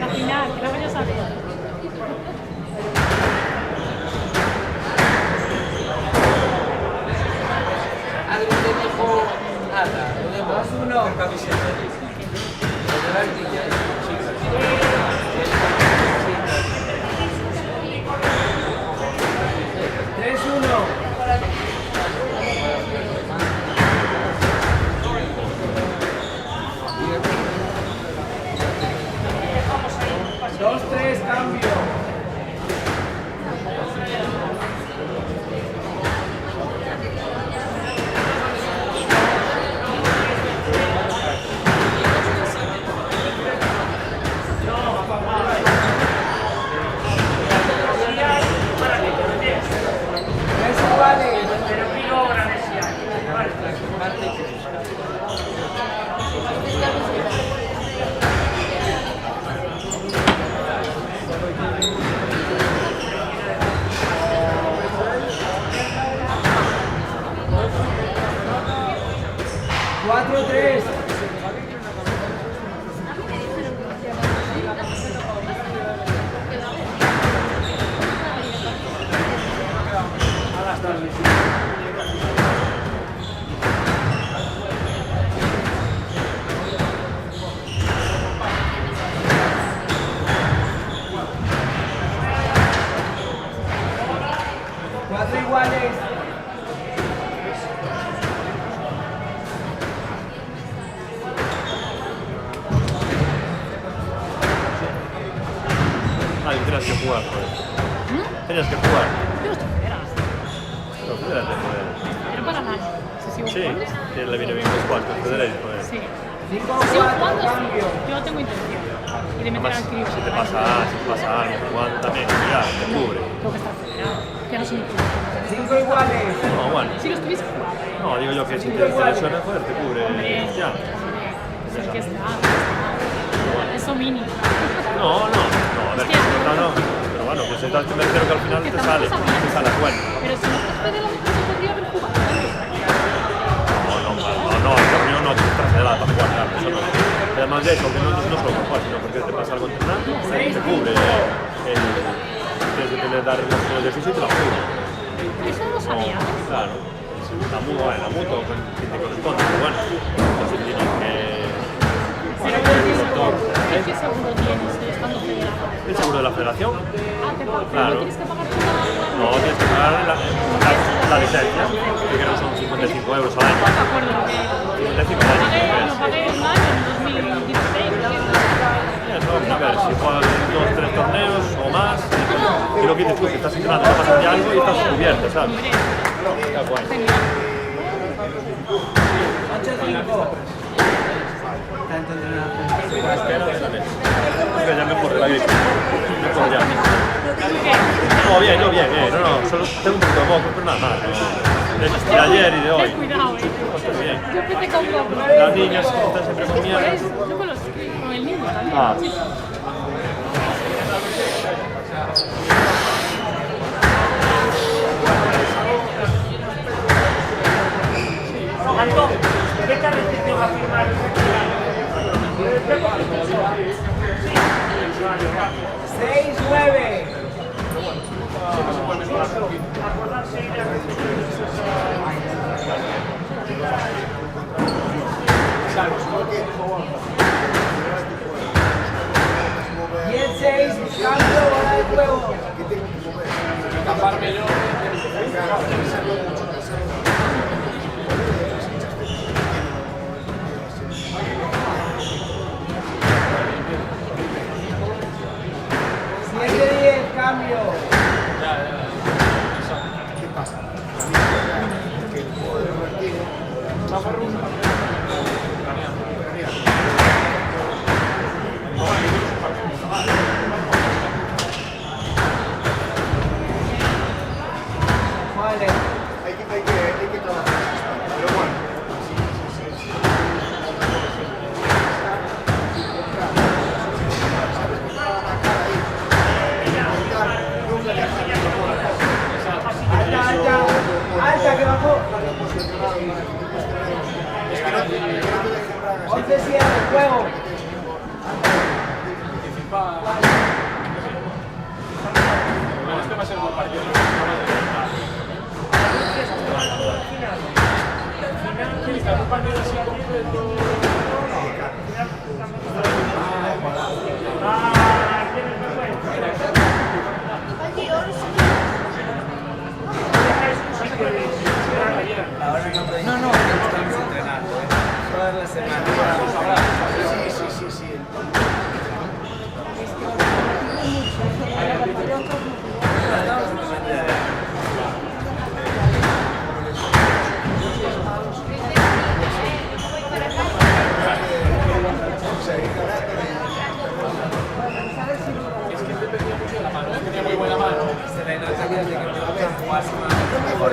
La final, que la vaya a saber. Algo te dijo Ana, lo de vos. Uno. Camiseta. Lo de la ardilla, Tres, uno. Dos, tres, cambio. Tres iguales. Pero aquí no obran ese año. Vale. Cuatro, tres. Cuatro iguales. Ah, tenías que jugar, joder. Tenías que jugar. Pero esto fuera. No, fedérate, joder. Pero para nada. Si sigo Sí, jugando. que le viene bien los cuartos, federéis, joder. Sí. Cinco, Si sigo cuatro, jugando, cambio. yo tengo intención. Y de meter Además, al crío. si te pasa algo jugando también, ya, te cubre. Tengo que estar federado. Que no soy mi club. Cinco iguales. No, bueno. Si lo estuviese jugando. No, digo yo que si te lesionas, joder, te cubre. Ya. Sí, que está. Eso mínimo. No, a ver, no. Pero bueno, que me refiero que al final te sale a cuenta. Pero si no estás federado, no se podría haber jugado. No, el torneo no te traslada para jugar, claro, eso no. Además de eso, que no solo para jugar, sino porque te pasa algo entrenando, te cubre tienes que tener dar los de físico y te la cubre. Eso no lo sabía. Claro, la mutua con quien te corresponde, pero bueno, entonces tienes que... Pero ¿qué seguro tienes estando federado? ¿El seguro de la federación? Ah, te pagas. Claro. No tienes que pagar toda No, tienes que pagar la licencia, que creo que son 55 euros al año. No me acuerdo lo que era. 55 al año. Lo pagué un año, en 2016. Eso, a ver, si juegas 2 3 torneos o más, y lo que dices tú, que estás entrenando, te pasa algo y estás cubierto, ¿sabes? Está guay. Ocho, cinco. Tanto entrenador. Es que ya me corre la gripe. Mejor ya. No, bien, no, solo tengo un poquito de moco, pero nada más. De ayer y de hoy. Ten cuidado, Estoy bien. Yo empecé con poco. Las niñas están siempre con Por mierda. eso, yo con el niño también. Ah. Sí. Alto, ¿qué tal te va a firmar? Seis, nueve. Diez, seis, cambio, bola de juego. Taparme yo. Siete, 10, cambio. Vale. 11 cierre, juego. Bueno, este va a ser un buen partido. Un partido así No, no, estamos entrenando, todas las semanas. Sí. Es que dependía mucho de la mano, tenía muy buena mano. Se le nota que desde que empezó a jugar más mejor.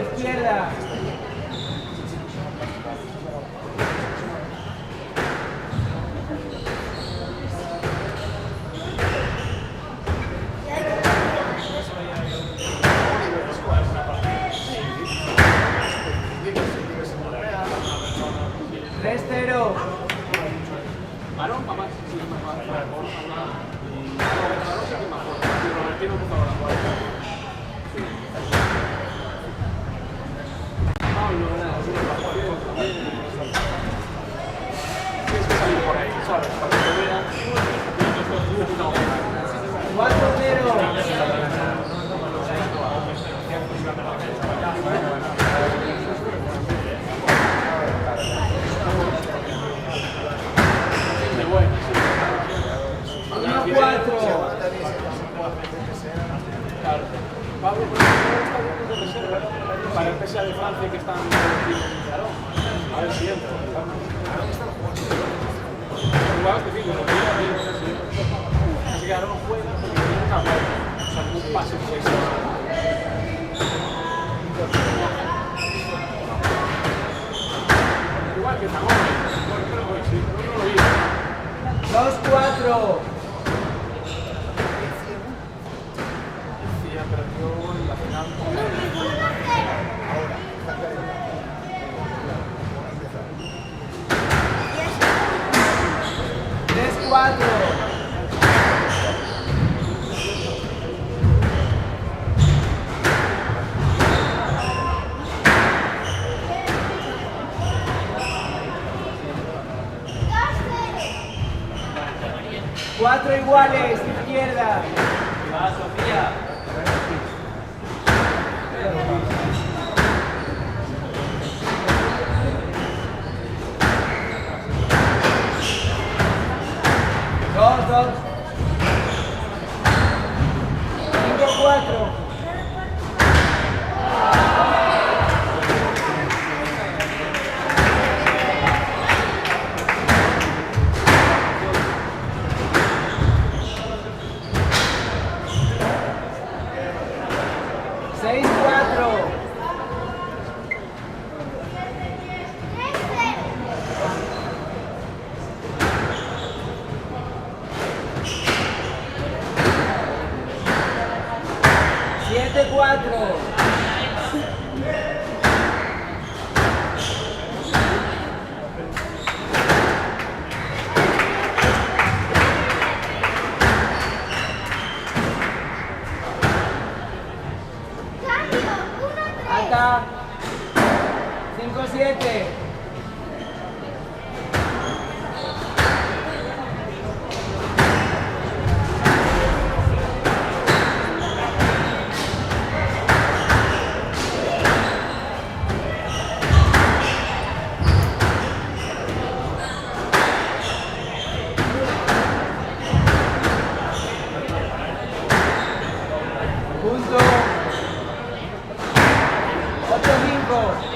Izquierda. Para el PSA de Francia que están a ver si entra. Igual es difícil, así que ahora no juega porque tiene una vuelta, o sea, un pase de 6 igual que Zamora, pero no lo vi. 2-4. Perdió en la final. 3-4. Cuatro iguales, izquierda. Va, Sofía. Alta. 5-7. Punto. 8-5.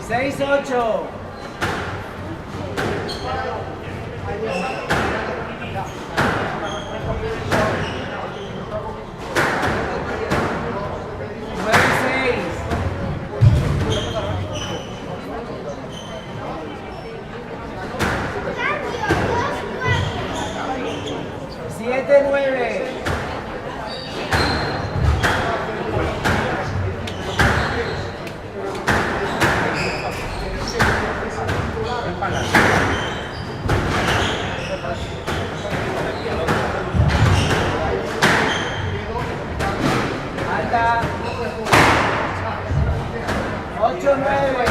Seis, 8. Nueve, 6. 7, 9. Alta. 8, 9.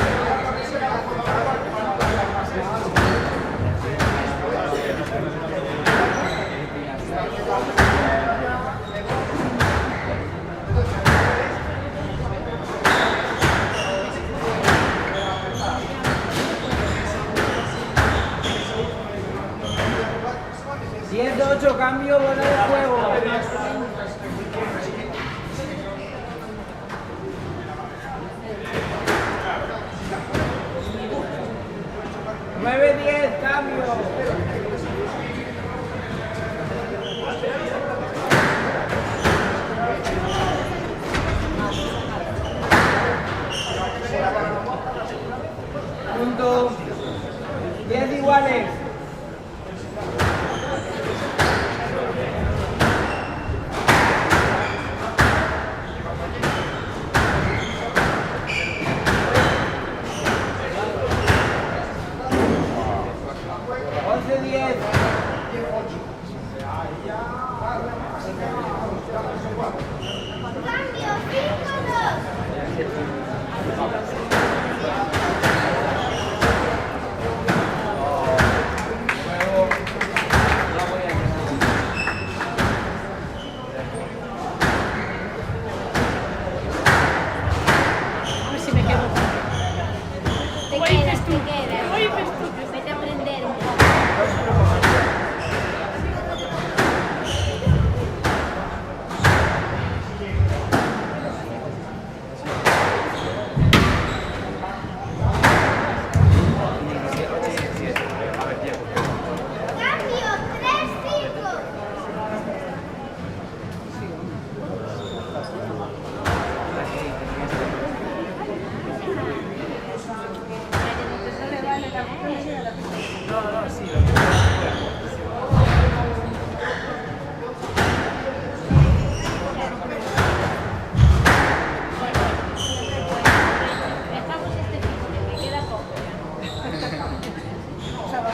Diez, 8, cambio, bola de juego. Nueve, 10, cambio. Punto. 10 iguales. A ver si me quedo. Te Hoy quedas, dices tú. te quedas. Hoy dices tú. Vete a aprender un poco. Cambio, 3-5. Dejamos este fin, que queda poco. A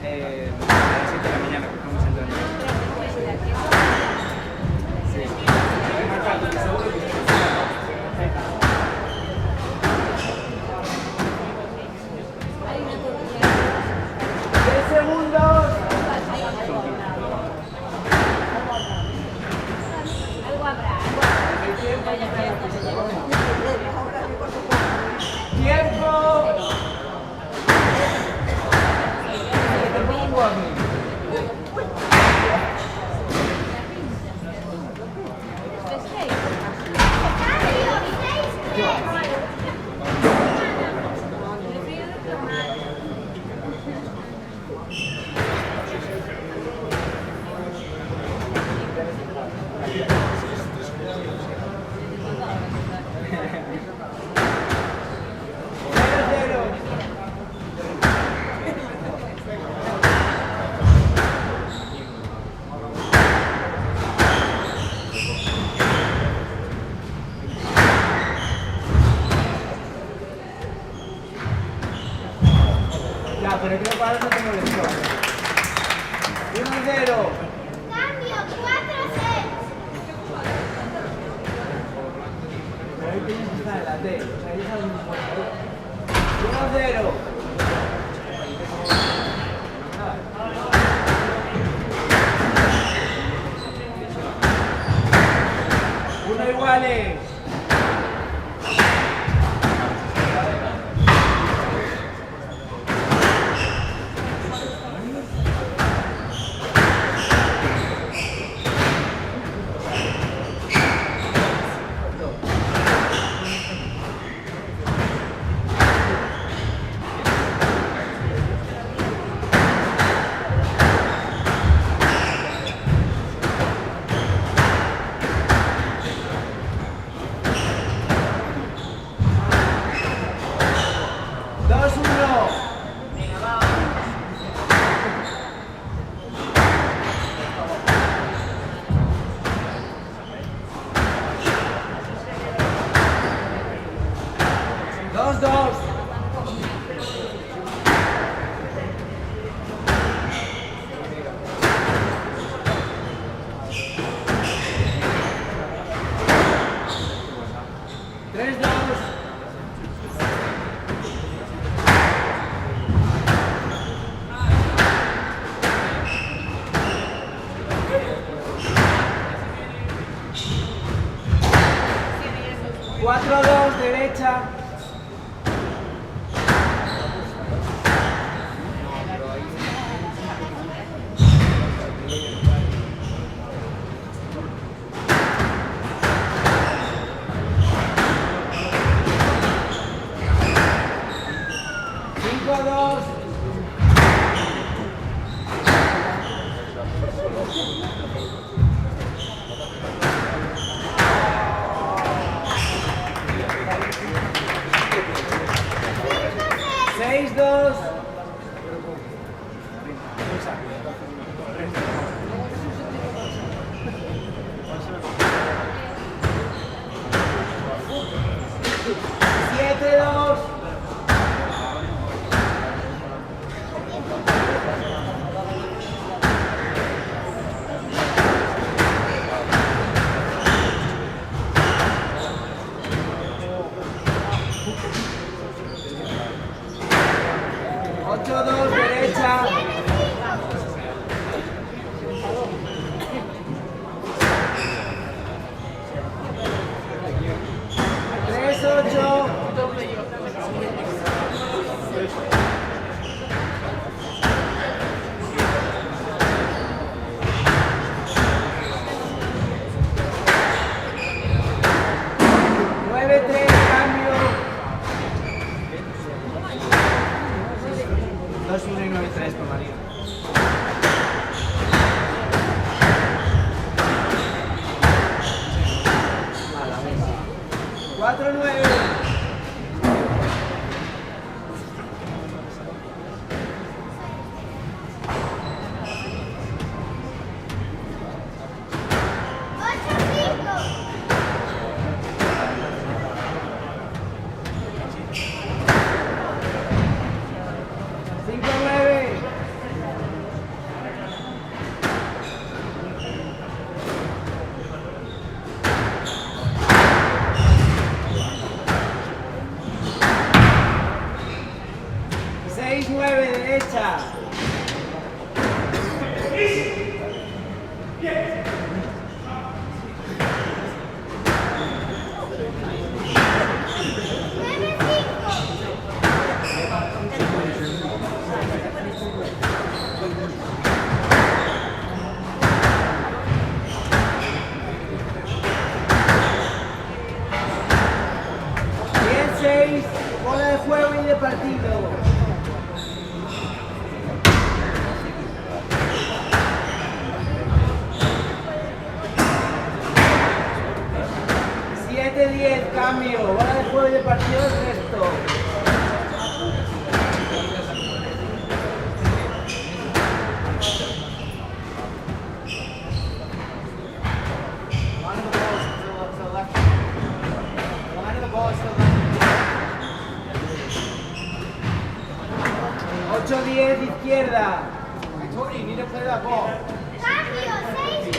las 7 de la mañana, que estamos entrando. Hay una turbulencia. 10 segundos. Algo habrá. Tiempo. Te pongo a mí. pero creo que ahora no tengo lección. 1-0. Cambio, 4-6. Pero ahí tienes que estar en la T. O sea, ya sabes un poco. 1-0. Uno iguales. 8-10 izquierda. Tony, need to play that ball. Cambio, 6-9.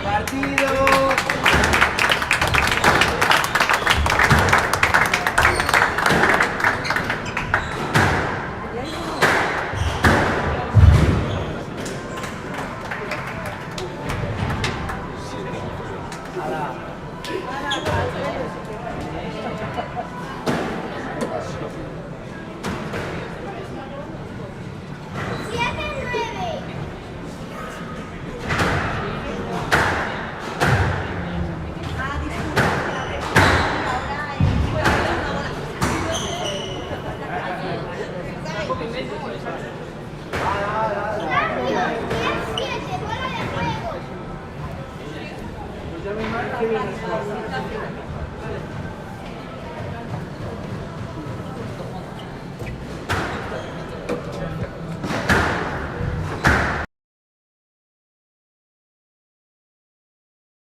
Partido. Cambio, 10-7, bola de juego. Pues ya me imagino que viene.